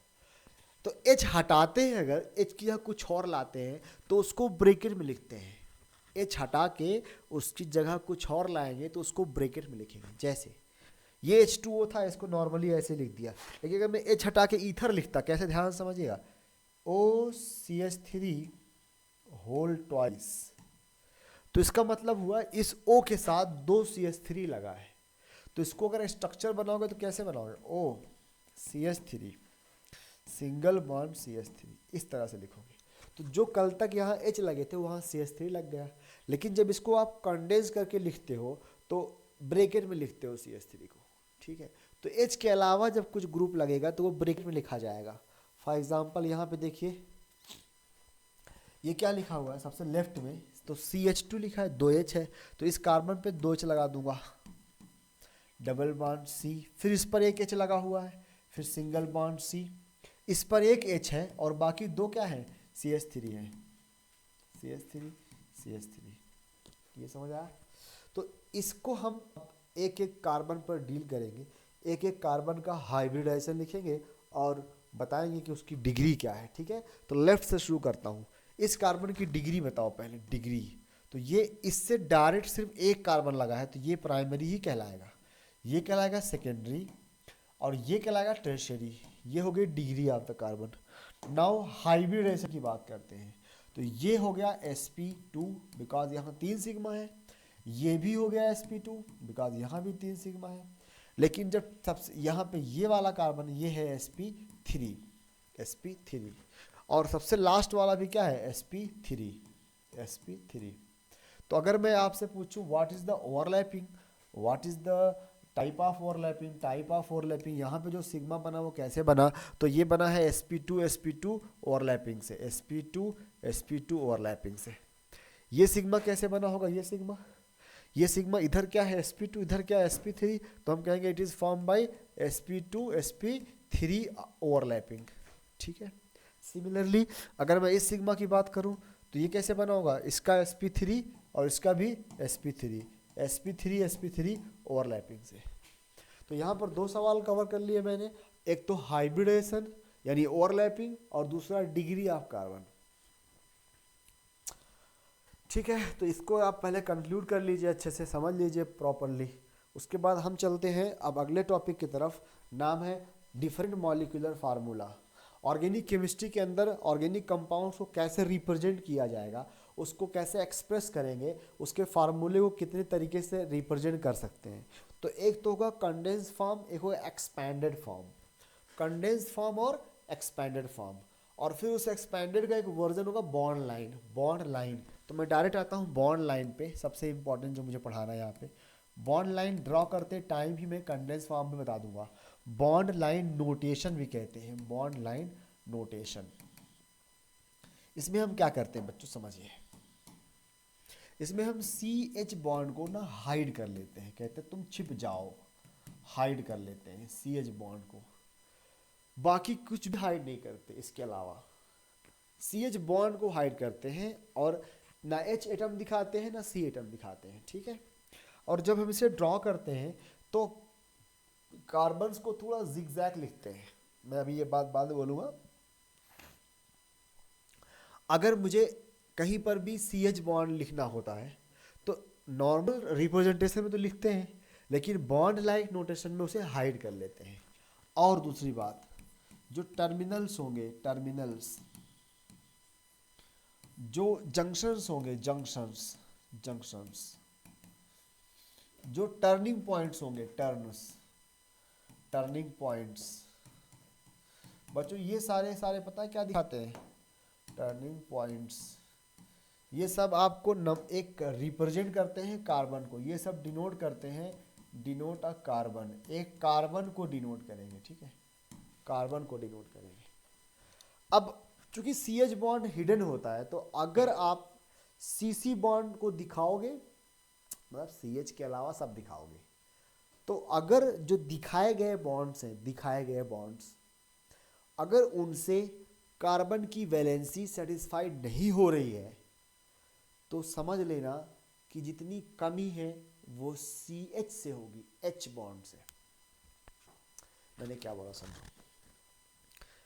तो H हटाते हैं, अगर H की जगह कुछ और लाते हैं तो उसको ब्रैकेट में लिखते हैं। H हटा के उसकी जगह कुछ और लाएंगे तो उसको ब्रैकेट में लिखेंगे। जैसे ये H2O था, इसको नॉर्मली ऐसे लिख दिया, लेकिन अगर मैं H हटा के ईथर लिखता, कैसे, ध्यान समझिएगा, OCH3 होल ट्वाइस, तो इसका मतलब हुआ इस O के साथ 2 CH3 लगा है। तो इसको अगर स्ट्रक्चर बनाओगे तो कैसे बनाओगे, OCH3 सिंगल बॉन्ड CH3, इस तरह से लिखोगे। तो जो कल तक यहाँ H लगे थे वहाँ CH3 लग गया, लेकिन जब इसको आप कंडेंस करके लिखते हो तो ब्रैकेट में लिखते हो CH3 को, ठीक है। तो H के अलावा जब कुछ ग्रुप लगेगा तो वो ब्रैकेट में लिखा जाएगा। फॉर एग्जाम्पल यहाँ पे देखिए, ये क्या लिखा हुआ है सबसे लेफ्ट में, तो CH2 लिखा है, 2H है, तो इस कार्बन पे 2H लगा दूंगा, डबल बॉन्ड C, फिर इस पर एक H लगा हुआ है, फिर सिंगल बॉन्ड C, इस पर एक H है और बाकी 2 क्या है, CH3 है, CH3 ये समझ आया। तो इसको हम एक एक कार्बन पर डील करेंगे, एक एक कार्बन का हाइब्रिडाइजेशन लिखेंगे और बताएंगे कि उसकी डिग्री क्या है, ठीक है। तो लेफ्ट से शुरू करता हूँ, इस कार्बन की डिग्री बताओ पहले, डिग्री। तो ये इससे डायरेक्ट सिर्फ एक कार्बन लगा है, तो ये प्राइमरी ही कहलाएगा, ये कहलाएगा सेकेंडरी, और ये कहलाएगा टर्शियरी। ये हो गई degree of the carbon. Now hybridisation की बात करते हैं, तो ये हो गया sp2 बिकॉज यहाँ 3 सिग्मा है, ये भी हो गया sp2 बिकॉज यहाँ भी 3 सिग्मा है। लेकिन जब सबसे यहाँ पे ये वाला कार्बन ये है sp3, sp3, और सबसे लास्ट वाला भी क्या है sp3, sp3। तो अगर मैं आपसे पूछूं what is the overlapping, what is the type of overlapping, type of overlapping, यहाँ पे जो सिग्मा बना वो कैसे बना, तो ये बना है sp2 ओवरलैपिंग से, sp2 ओवरलैपिंग से। ये सिग्मा कैसे बना होगा, ये सिग्मा इधर क्या है sp2, इधर क्या है sp3, तो हम कहेंगे it is form by sp2 sp3 overlapping, ठीक है। सिमिलरली अगर मैं इस सिग्मा की बात करूं तो ये कैसे बना होगा, इसका sp3 और इसका भी sp3 ओवरलैपिंग से। तो यहाँ पर दो सवाल कवर कर लिए मैंने, एक तो हाइब्रिडेशन यानी ओवरलैपिंग और दूसरा डिग्री ऑफ कार्बन, ठीक है। तो इसको आप पहले कंक्लूड कर लीजिए, अच्छे से समझ लीजिए प्रॉपरली। उसके बाद हम चलते हैं अब अगले टॉपिक की तरफ, नाम है different molecular formula. Organic chemistry के अंदर ऑर्गेनिक कंपाउंड्स को कैसे रिप्रेजेंट किया जाएगा, उसको कैसे एक्सप्रेस करेंगे, उसके फार्मूले को कितने तरीके से रिप्रेजेंट कर सकते हैं। तो एक तो होगा कंडेंस फॉर्म, एक होगा एक्सपैंडेड फॉर्म, कंडेंस फॉर्म और एक्सपैंडेड फॉर्म। और फिर उस एक्सपैंडेड का एक वर्जन होगा बॉन्ड लाइन, बॉन्ड लाइन। तो मैं डायरेक्ट आता हूँ बॉन्ड लाइन पे, सबसे इंपॉर्टेंट जो मुझे पढ़ाना है यहाँ पे। बॉन्ड लाइन ड्रॉ करते टाइम ही मैं कंडेंस फॉर्म में बता दूंगा, बॉन्ड लाइन नोटेशन भी कहते हैं, बॉन्ड लाइन नोटेशन। इसमें हम क्या करते हैं बच्चों समझिए, इसमें हम CH बॉन्ड को ना हाइड कर लेते हैं, कहते हैं तुम छिप जाओ, हाइड कर लेते हैं CH बॉन्ड को, बाकी कुछ भी हाइड नहीं करते। इसके अलावा CH बॉन्ड को हाइड करते हैं और ना H एटम दिखाते हैं ना C एटम दिखाते हैं, ठीक है। और जब हम इसे ड्रॉ करते हैं तो कार्बन्स को थोड़ा जिगजैग लिखते हैं, मैं अभी ये बात बाद में बोलूँगा। अगर मुझे कहीं पर भी CH बॉन्ड लिखना होता है तो नॉर्मल रिप्रेजेंटेशन में तो लिखते हैं, लेकिन बॉन्ड लाइक नोटेशन में उसे हाइड कर लेते हैं। और दूसरी बात, जो टर्मिनल्स होंगे, टर्मिनल्स, जो जंक्शंस होंगे, जंक्शंस, जंक्शंस, जो टर्निंग पॉइंट्स होंगे, टर्न्स, टर्निंग पॉइंट्स, बच्चों ये सारे सारे पता है क्या दिखाते हैं, टर्निंग पॉइंट्स। ये सब आपको एक रिप्रेजेंट करते हैं कार्बन को, ये सब डिनोट करते हैं, डिनोट अ कार्बन, एक कार्बन को डिनोट करेंगे, ठीक है, कार्बन को डिनोट करेंगे। अब चूंकि CH बॉन्ड हिडन होता है तो अगर आप CC बॉन्ड को दिखाओगे, मतलब CH के अलावा सब दिखाओगे, तो अगर जो दिखाए गए बॉन्ड्स हैं, दिखाए गए बॉन्ड्स, अगर उनसे कार्बन की वैलेंसी सेटिस्फाइड नहीं हो रही है तो समझ लेना कि जितनी कमी है वो CH से होगी, H बॉन्ड से। मैंने क्या बोला समझो,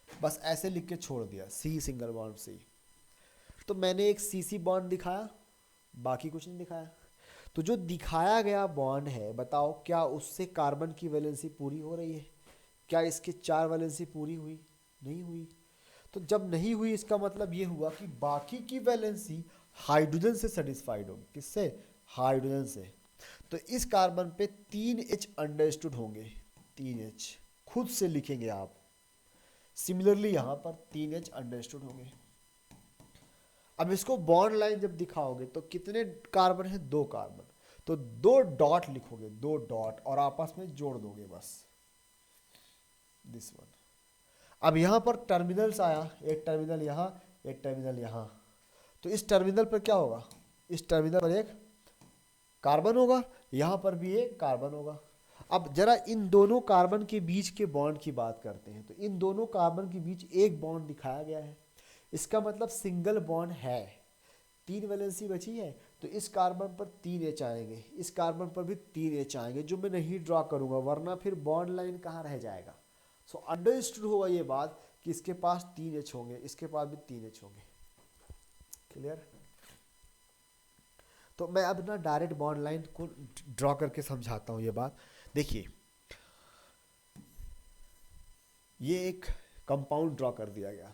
बस ऐसे लिख के छोड़ दिया, C सिंगल बॉन्ड C। तो मैंने एक CC बॉन्ड दिखाया, बाकी कुछ नहीं दिखाया। तो जो दिखाया गया बॉन्ड है, बताओ क्या उससे कार्बन की वैलेंसी पूरी हो रही है, क्या इसके 4 वैलेंसी पूरी हुई, नहीं हुई। तो जब नहीं हुई इसका मतलब ये हुआ कि बाकी की वैलेंसी हाइड्रोजन से सेटिस्फाइड होगी, किससे, हाइड्रोजन से। तो इस कार्बन पे 3H अंडरस्टूड होंगे, 3H खुद से लिखेंगे आप। सिमिलरली यहाँ पर 3H अंडरस्टूड होंगे। अब इसको बॉन्ड लाइन जब दिखाओगे तो कितने कार्बन है, 2 कार्बन, तो 2 डॉट लिखोगे, 2 डॉट और आपस में जोड़ दोगे बस, दिस वन। अब यहाँ पर टर्मिनल्स आया, एक टर्मिनल यहाँ, एक टर्मिनल यहाँ, तो इस टर्मिनल पर क्या होगा, इस टर्मिनल पर एक कार्बन होगा, यहाँ पर भी एक कार्बन होगा। अब जरा इन दोनों कार्बन के बीच के बॉन्ड की बात करते हैं, तो इन दोनों कार्बन के बीच एक बॉन्ड दिखाया गया है, इसका मतलब सिंगल बॉन्ड है, 3 वैलेंसी बची है। तो इस कार्बन पर 3H आएंगे, इस कार्बन पर भी 3H आएंगे, जो मैं नहीं ड्रॉ करूंगा वरना फिर बॉन्ड लाइन कहाँ रह जाएगा। सो अंडरस्टूड होगा ये बात कि इसके पास 3H होंगे, इसके पास भी 3H होंगे, क्लियर। तो मैं अब ना डायरेक्ट बॉन्ड लाइन को ड्रॉ करके समझाता हूँ ये बात। देखिए ये एक कंपाउंड ड्रॉ कर दिया गया,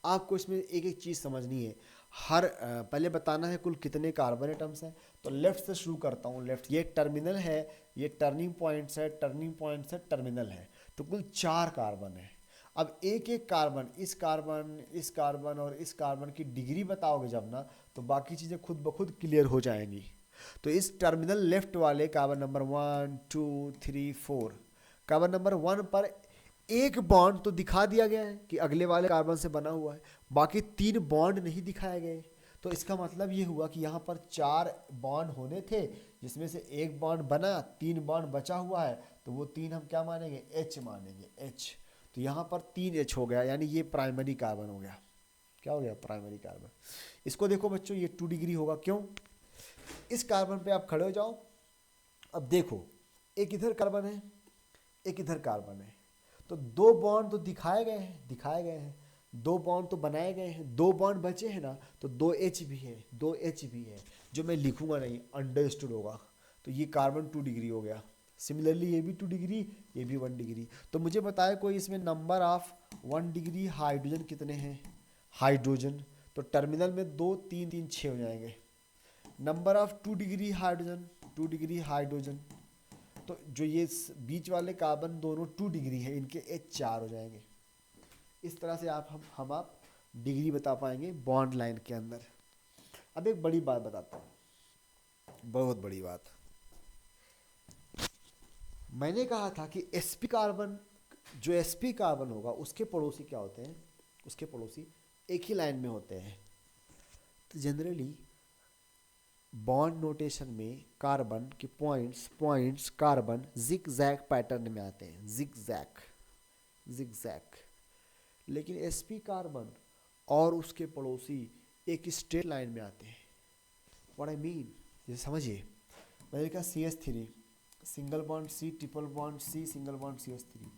आपको इसमें एक एक चीज़ समझनी है। पहले बताना है कुल कितने कार्बन एटम्स हैं। तो लेफ्ट से शुरू करता हूँ। लेफ्ट ये टर्मिनल है, ये टर्निंग पॉइंट्स है, टर्निंग पॉइंट से टर्मिनल है। तो कुल 4 कार्बन है। अब एक एक कार्बन, इस कार्बन, इस कार्बन और इस कार्बन की डिग्री बताओगे जब ना, तो बाकी चीज़ें खुद ब खुद क्लियर हो जाएंगी। तो इस टर्मिनल लेफ्ट वाले कार्बन नंबर 1 2 3 4, कार्बन नंबर 1 पर एक बॉन्ड तो दिखा दिया गया है कि अगले वाले कार्बन से बना हुआ है, बाकी 3 बॉन्ड नहीं दिखाए गए। तो इसका मतलब ये हुआ कि यहाँ पर 4 बॉन्ड होने थे, जिसमें से एक बॉन्ड बना, 3 बॉन्ड बचा हुआ है, तो वो 3 हम क्या मानेंगे, H मानेंगे, H। तो यहाँ पर 3H हो गया, यानी ये प्राइमरी कार्बन हो गया। क्या हो गया, प्राइमरी कार्बन। इसको देखो बच्चों, ये 2 डिग्री होगा, क्यों? इस कार्बन पे आप खड़े हो जाओ। अब देखो, एक इधर कार्बन है, एक इधर कार्बन है, तो 2 बॉन्ड तो दिखाए गए हैं, 2 बॉन्ड तो बनाए गए हैं, 2 बॉन्ड बचे हैं ना, तो 2H भी है, 2H भी है, जो मैं लिखूंगा नहीं, अंडरस्टूड होगा। तो ये कार्बन 2 डिग्री हो गया। सिमिलरली ये भी 2 डिग्री, ये भी 1 डिग्री। तो मुझे बताए कोई इसमें नंबर ऑफ 1 डिग्री हाइड्रोजन कितने हैं? हाइड्रोजन तो टर्मिनल में 2 3 3 6 हो जाएंगे। Number of 2 degree hydrogen, 2 degree hydrogen, तो जो ये बीच वाले कार्बन दोनों 2 डिग्री है, इनके H 4 हो जाएंगे। इस तरह से आप डिग्री बता पाएंगे बॉन्ड लाइन के अंदर। अब एक बड़ी बात बताता हूँ, बहुत बड़ी बात। मैंने कहा था कि sp कार्बन, जो sp कार्बन होगा उसके पड़ोसी क्या होते हैं? उसके पड़ोसी एक ही लाइन में होते हैं। तो जनरली बॉन्ड नोटेशन में कार्बन के points carbon zig zag pattern में आते हैं, जिग जैग। लेकिन sp कार्बन और उसके पड़ोसी एक स्ट्रेट लाइन में आते हैं। व्हाट आई मीन, जैसे समझिए, मैंने कहा CH3 single bond C, triple bond C, single bond CH3।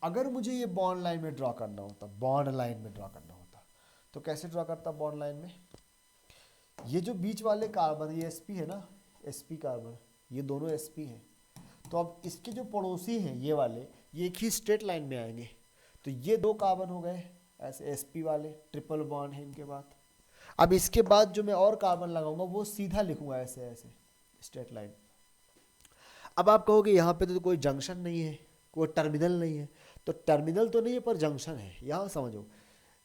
अगर मुझे ये बॉन्ड लाइन में ड्रॉ करना होता, बॉन्ड लाइन में ड्रॉ करना होता, तो कैसे ड्रॉ करता बॉन्ड लाइन में? ये जो बीच वाले कार्बन, ये sp है ना, sp कार्बन, ये दोनों sp हैं। तो अब इसके जो पड़ोसी हैं ये वाले, ये एक ही स्ट्रेट लाइन में आएंगे। तो ये 2 कार्बन हो गए ऐसे sp वाले, ट्रिपल बॉन्ड है इनके बाद। अब इसके बाद जो मैं और कार्बन लगाऊंगा वो सीधा लिखूंगा ऐसे ऐसे स्ट्रेट लाइन। अब आप कहोगे यहाँ पे तो कोई जंक्शन नहीं है, कोई टर्मिनल नहीं है। तो टर्मिनल तो नहीं है पर जंक्शन है। यहाँ समझो,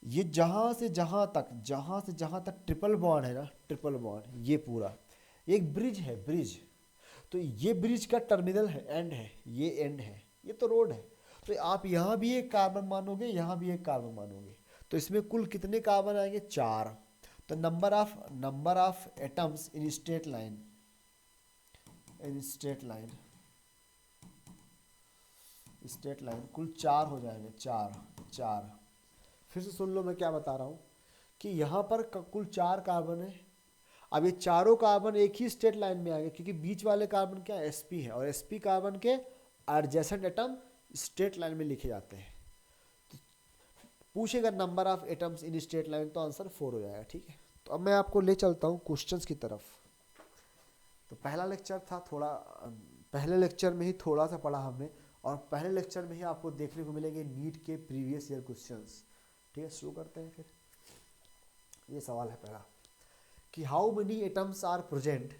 ये जहाँ से जहाँ तक ट्रिपल बॉन्ड है ना, ट्रिपल बॉन्ड, ये पूरा एक ब्रिज है, ब्रिज। तो ये ब्रिज का टर्मिनल है, एंड है, ये एंड है, ये तो रोड है। तो आप यहाँ भी एक कार्बन मानोगे, यहाँ भी एक कार्बन मानोगे, तो इसमें कुल कितने कार्बन आएंगे? 4। तो number of atoms in straight line, straight line कुल 4 हो जाएंगे, 4। फिर से सुन लो मैं क्या बता रहा हूँ, कि यहाँ पर कुल 4 कार्बन है। अब ये चारों कार्बन एक ही स्ट्रेट लाइन में आएंगे, क्योंकि बीच वाले कार्बन क्या sp है, और sp कार्बन के एडजेसेंट एटम स्ट्रेट लाइन में लिखे जाते हैं। तो पूछेगा number of atoms in straight line, तो आंसर 4 हो जाएगा। ठीक है, तो अब मैं आपको ले चलता हूँ क्वेश्चंस की तरफ। तो पहला लेक्चर था थोड़ा, पहले लेक्चर में ही थोड़ा सा पढ़ा हमने, और पहले लेक्चर में ही आपको देखने को मिलेंगे नीट के प्रीवियस ईयर क्वेश्चंस। ठीक है, शुरू करते हैं फिर। ये सवाल है पहला, कि how many atoms are present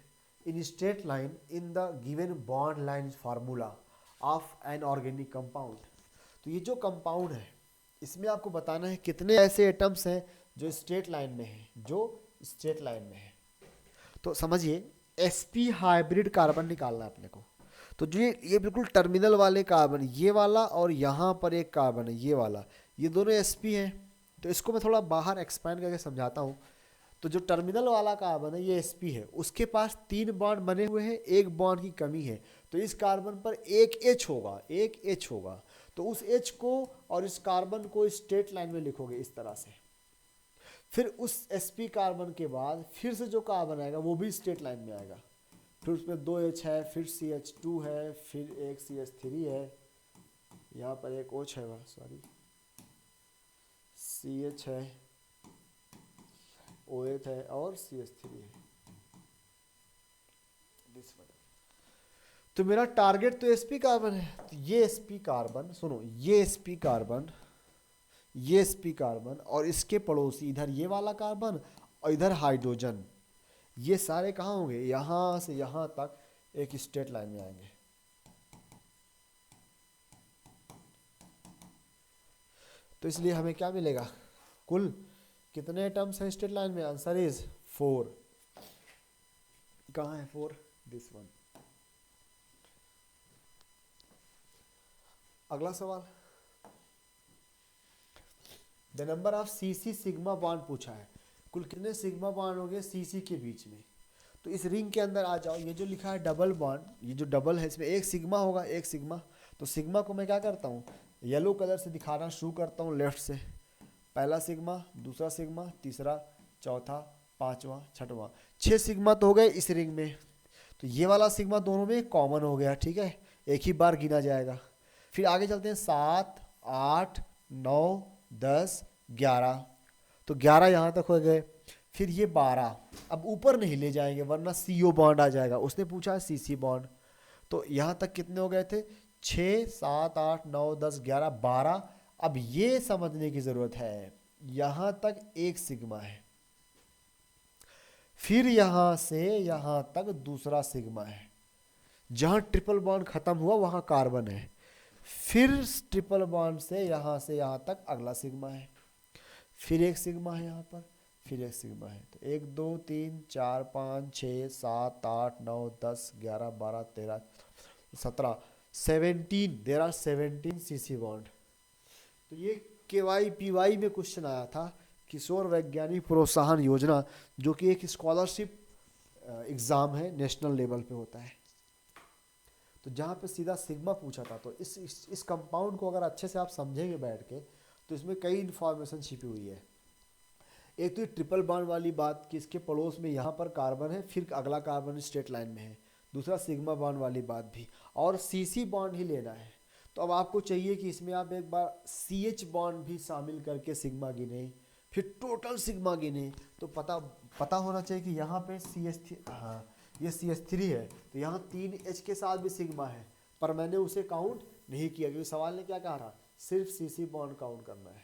in straight line in the given bond line formula of an organic compound. तो ये जो कंपाउंड है, इसमें आपको बताना है कितने ऐसे एटम्स हैं जो स्ट्रेट लाइन में है, तो समझिए, sp हाइब्रिड कार्बन निकालना है अपने को। तो जो ये बिल्कुल टर्मिनल वाले कार्बन, ये वाला और यहाँ पर एक कार्बन है ये वाला, ये दोनों sp हैं। तो इसको मैं थोड़ा बाहर एक्सपैंड करके समझाता हूँ। तो जो टर्मिनल वाला कार्बन है ये sp है, उसके पास 3 बॉन्ड बने हुए हैं, एक बॉन्ड की कमी है। तो इस कार्बन पर एक H होगा, तो उस H को और इस कार्बन को स्ट्रेट लाइन में लिखोगे इस तरह से। फिर उस sp कार्बन के बाद फिर से जो कार्बन आएगा वो भी स्ट्रेट लाइन में आएगा। फिर उसमें 2H है, फिर CH2 है, फिर एक CH3 है, यहाँ पर एक OH है, सॉरी CH है, OH है और CH3 है। तो मेरा टारगेट तो sp कार्बन है। तो ये sp कार्बन, सुनो, ये sp कार्बन ये sp कार्बन और इसके पड़ोसी इधर ये वाला कार्बन और इधर हाइड्रोजन, ये सारे कहाँ होंगे, यहाँ से यहाँ तक एक स्ट्रेट लाइन में आएंगे। तो इसलिए हमें क्या मिलेगा, कुल कितने एटम्स हैं स्ट्रेट लाइन में, आंसर इज 4। कहाँ है 4, दिस वन। अगला सवाल, the number of CC sigma bond पूछा है, कुल कितने सिग्मा बॉन्ड होंगे सीसी के बीच में। तो इस रिंग के अंदर आ जाओ, ये जो लिखा है डबल बॉन्ड, ये जो डबल है इसमें एक सिग्मा होगा, एक सिग्मा। तो सिग्मा को मैं क्या करता हूँ, येलो कलर से दिखाना शुरू करता हूँ लेफ्ट से, पहला सिग्मा, दूसरा सिग्मा, तीसरा, चौथा, पांचवा, छठवां, 6 सिग्मा तो हो गए इस रिंग में। तो ये वाला सिग्मा दोनों में कॉमन हो गया, ठीक है, एक ही बार गिना जाएगा। फिर आगे चलते हैं, 7, 8, 9, 10, 11, तो 11 यहाँ तक हो गए। फिर ये 12, अब ऊपर नहीं ले जाएंगे वरना CO बॉन्ड आ जाएगा, उसने पूछा है CC बॉन्ड। तो यहाँ तक कितने हो गए थे, 6, 7, 8, 9, 10, 11, 12। अब ये समझने की जरूरत है, यहाँ तक एक सिग्मा है, फिर यहाँ से यहाँ तक दूसरा सिग्मा है, जहाँ ट्रिपल बॉन्ड खत्म हुआ वहाँ कार्बन है, फिर ट्रिपल बॉन्ड से यहाँ तक अगला सिग्मा है, फिर एक सिग्मा है यहाँ पर, फिर एक सिग्मा है। तो 1 2 3 4 5 6 7 8 9 10 11 12 13 17 17, देयर आर 17 CC बॉन्ड। तो ये KY PY में क्वेश्चन आया था, किशोर वैज्ञानिक प्रोत्साहन योजना, जो कि एक स्कॉलरशिप एग्ज़ाम है, नेशनल लेवल पे होता है। तो जहाँ पे सीधा सिग्मा पूछा था, तो इस कंपाउंड को अगर अच्छे से आप समझेंगे बैठ के, तो इसमें कई इन्फॉर्मेशन छिपी हुई है। एक तो ये ट्रिपल बॉन्ड वाली बात कि इसके पड़ोस में यहाँ पर कार्बन है, फिर अगला कार्बन स्ट्रेट लाइन में है, दूसरा सिग्मा बॉन्ड वाली बात भी, और CC बॉन्ड ही लेना है। तो अब आपको चाहिए कि इसमें आप एक बार CH बॉन्ड भी शामिल करके सिग्मा गिने, फिर टोटल सिग्मा गिने। तो पता होना चाहिए कि यहाँ पे CH3, हाँ ये CH3 है, तो यहाँ 3H के साथ भी सिग्मा है, पर मैंने उसे काउंट नहीं किया क्योंकि सवाल ने क्या कहा था, सिर्फ CC बॉन्ड काउंट करना है।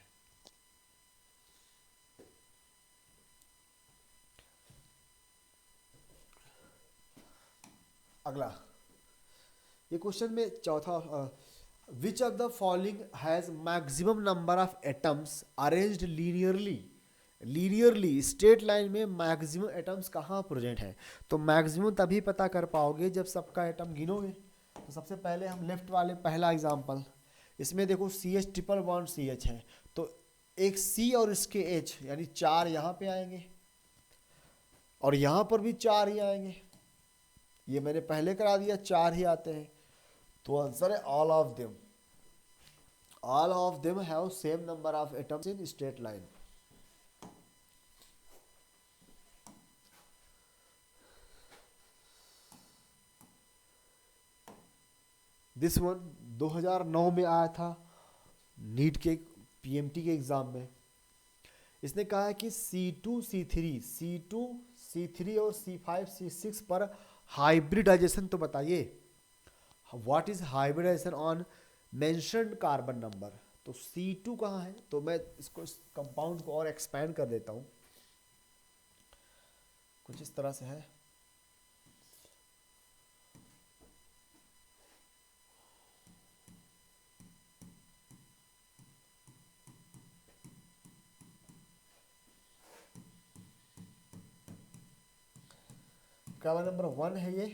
अगला ये क्वेश्चन में चौथा, विच of the following has maximum number of atoms arranged linearly straight line में मैक्सिमम एटम्स कहाँ प्रेजेंट है। तो मैक्सिमम तभी पता कर पाओगे जब सबका एटम गिनोगे। तो सबसे पहले हम लेफ्ट वाले पहला एग्जांपल, इसमें देखो CH ट्रिपल बॉन्ड CH है, तो एक C और इसके H यानी 4 यहाँ पे आएंगे और यहाँ पर भी 4 ही आएंगे, ये मैंने पहले करा दिया, 4 ही आते हैं। तो आंसर है all of them have same number of atoms in straight line. This one 2009 में आया था नीट के PMT के एग्जाम में। इसने कहा है कि C2 C3 और C5 C6 पर हाइब्रिडाइजेशन तो बताइए, what is hybridisation on mentioned carbon number. तो C2 कहाँ है, तो मैं इसको इस कंपाउंड को और एक्सपैंड कर देता हूँ, कुछ इस तरह से है। कार्बन नंबर 1 है, ये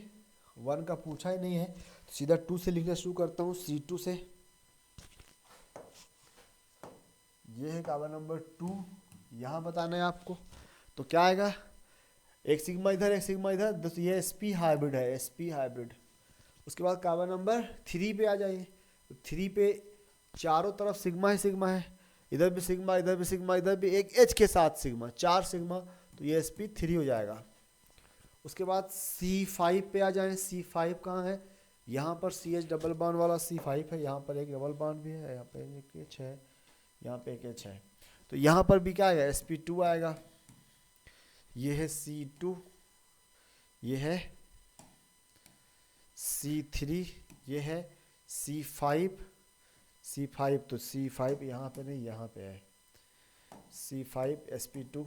1 का पूछा ही नहीं है, तो सीधा 2 से लिखना शुरू करता हूँ, C2 से। ये है कार्बन नंबर 2, यहाँ बताना है आपको। तो क्या आएगा, एक सिग्मा इधर एक सिग्मा इधर, तो ये sp हाइब्रिड है, sp हाइब्रिड। उसके बाद कार्बन नंबर 3 पे आ जाइए, तो 3 पे चारों तरफ सिग्मा ही सिग्मा है, इधर भी सिग्मा, इधर भी सिग्मा, इधर भी एक H के साथ सिग्मा, 4 सिग्मा, तो ये sp3 हो जाएगा। उसके बाद C5 पे आ जाए, C5 कहाँ है, यहाँ पर CH डबल बॉन्ड वाला C5 है, यहाँ पर एक डबल बॉन्ड भी है, यहाँ पे एक H है, यहाँ पे एक H है, तो यहाँ पर भी क्या आएगा, sp2 आएगा। ये है C2, ये है C3, ये है C5, C5 तो C5 यहाँ पे नहीं, यहाँ पे है C5 sp2,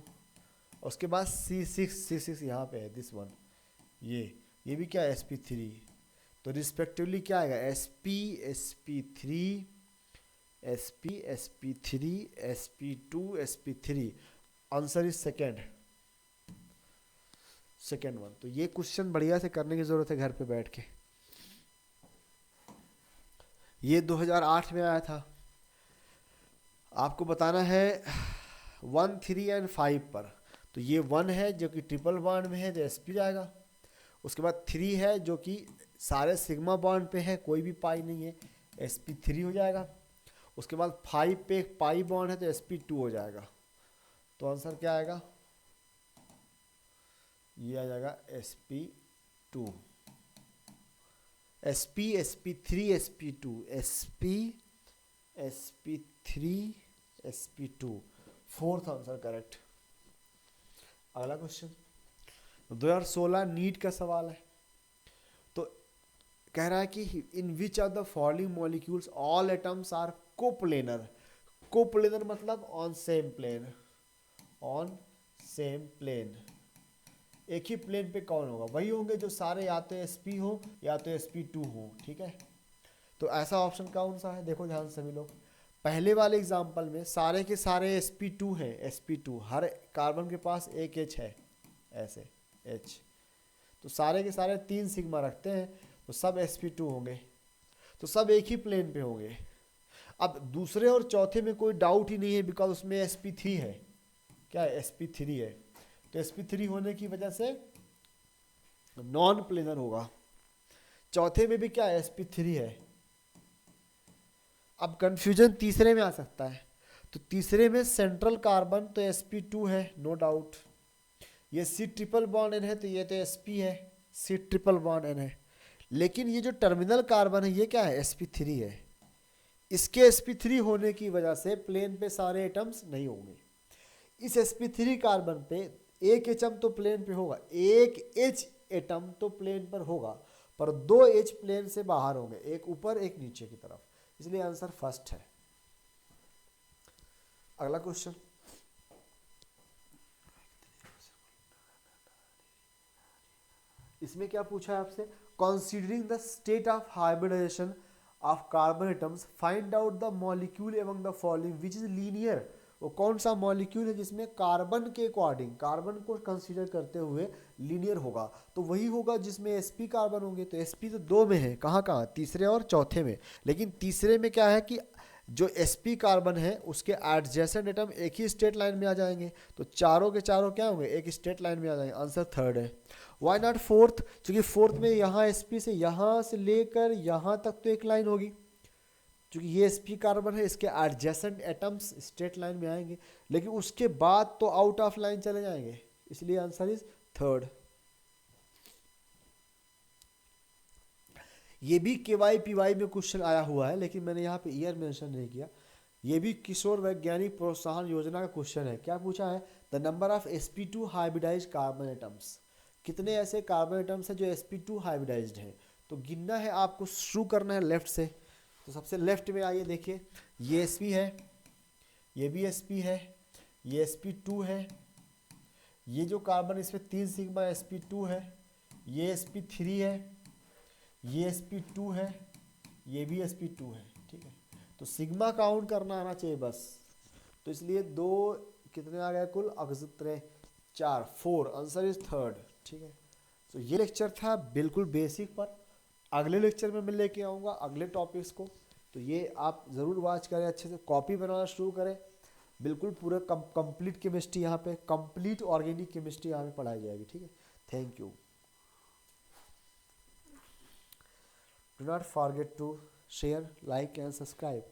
उसके बाद C6 यहाँ पे है दिस वन, ये भी क्या है sp3, तो रिस्पेक्टिवली क्या आएगा sp sp3 sp sp2 sp3, answer is second one. तो ये क्वेश्चन बढ़िया से करने की जरूरत है घर पे बैठ के। ये 2008 में आया था। आपको बताना है 1 3 एंड 5 पर। तो ये 1 है जो कि ट्रिपल बॉन्ड में है तो sp जाएगा। उसके बाद 3 है जो कि सारे सिग्मा बॉन्ड पे है, कोई भी पाई नहीं है, sp3 हो जाएगा। उसके बाद 5 पे एक पाई बॉन्ड है तो sp2 हो जाएगा। तो आंसर क्या आएगा, ये आ जाएगा sp2, sp sp3 sp2 sp sp3 sp2, fourth answer correct. अगला क्वेश्चन 2016 नीट का सवाल है। तो कह रहा है कि in which of the following molecules all atoms are coplanar. Coplanar मतलब on same plane, on same plane, एक ही प्लेन पे कौन होगा, वही होंगे जो सारे या तो sp हो या तो sp2 हो, ठीक है। तो ऐसा ऑप्शन कौन सा है, देखो ध्यान से सभी लोग। पहले वाले एग्जांपल में सारे के सारे sp2 हैं, sp2 हर कार्बन के पास एक H है, ऐसे H, तो सारे के सारे 3 सिग्मा रखते हैं तो सब sp2 होंगे, तो सब एक ही प्लेन पे होंगे। अब दूसरे और चौथे में कोई डाउट ही नहीं है बिकॉज उसमें sp3 है, क्या है sp3 है, तो sp3 होने की वजह से नॉन प्लेनर होगा। चौथे में भी क्या है sp3 है। अब कंफ्यूजन तीसरे में आ सकता है, तो तीसरे में सेंट्रल कार्बन तो sp2 है नो डाउट, ये C ट्रिपल बॉन्ड N है तो ये तो sp है, C ट्रिपल बॉन्ड N है। लेकिन ये जो टर्मिनल कार्बन है ये क्या है sp3 है, इसके sp3 होने की वजह से प्लेन पे सारे एटम्स नहीं होंगे। इस sp3 कार्बन पे एक एटम तो प्लेन पे होगा, एक H एटम तो प्लेन पर होगा, पर 2 H प्लेन से बाहर होंगे, एक ऊपर एक नीचे की तरफ, इसलिए आंसर फर्स्ट है। अगला क्वेश्चन इसमें क्या पूछा है आपसे, considering the state of hybridisation of carbon atoms find out the molecule among the following which is linear. वो कौन सा मॉलिक्यूल है जिसमें कार्बन के अकॉर्डिंग, कार्बन को कंसीडर करते हुए लीनियर होगा, तो वही होगा जिसमें sp कार्बन होंगे। तो sp तो 2 में है, कहाँ कहाँ, तीसरे और चौथे में, लेकिन तीसरे में क्या है कि जो sp कार्बन है उसके एडजेसेंट एटम एक ही स्ट्रेट लाइन में आ जाएंगे, तो चारों के चारों क्या होंगे, एक स्ट्रेट लाइन में आ जाएंगे, आंसर थर्ड है। वाई नॉट फोर्थ, क्योंकि फोर्थ में यहाँ sp से यहाँ से लेकर यहाँ तक तो एक लाइन होगी, क्योंकि ये sp कार्बन है, इसके एडजेसेंट एटम्स स्ट्रेट लाइन में आएंगे, लेकिन उसके बाद तो आउट ऑफ लाइन चले जाएंगे, इसलिए आंसर इज थर्ड। ये भी KY PY में क्वेश्चन आया हुआ है, लेकिन मैंने यहाँ पे ईयर मेंशन नहीं किया। ये भी किशोर वैज्ञानिक प्रोत्साहन योजना का क्वेश्चन है। क्या पूछा है, the number of sp2 hybridize carbon atoms, कितने ऐसे कार्बन एटम्स हैं जो sp2 हाइब्रिडाइज्ड हैं। तो गिनना है आपको, शुरू करना है लेफ्ट से। तो सबसे लेफ्ट में आइए, देखिए ये sp है, ये भी sp है, ये sp2 है, ये जो कार्बन इसमें 3 सिग्मा sp2 है, ये sp3 है, ये sp2 है, ये भी sp2 है, ठीक है। तो सिग्मा काउंट करना आना चाहिए बस, तो इसलिए 2 कितने आ गए कुल, अगजत्रे 4, 4, आंसर इज थर्ड, ठीक है। तो ये लेक्चर था बिल्कुल बेसिक पर। अगले लेक्चर में मैं लेके आऊँगा अगले टॉपिक्स को, तो ये आप ज़रूर वॉच करें, अच्छे से कॉपी बनाना शुरू करें। बिल्कुल पूरा कंप्लीट केमिस्ट्री यहाँ पे, कंप्लीट ऑर्गेनिक केमिस्ट्री यहाँ पे पढ़ाई जाएगी, ठीक है। Thank you. Do not forget to share, like and subscribe.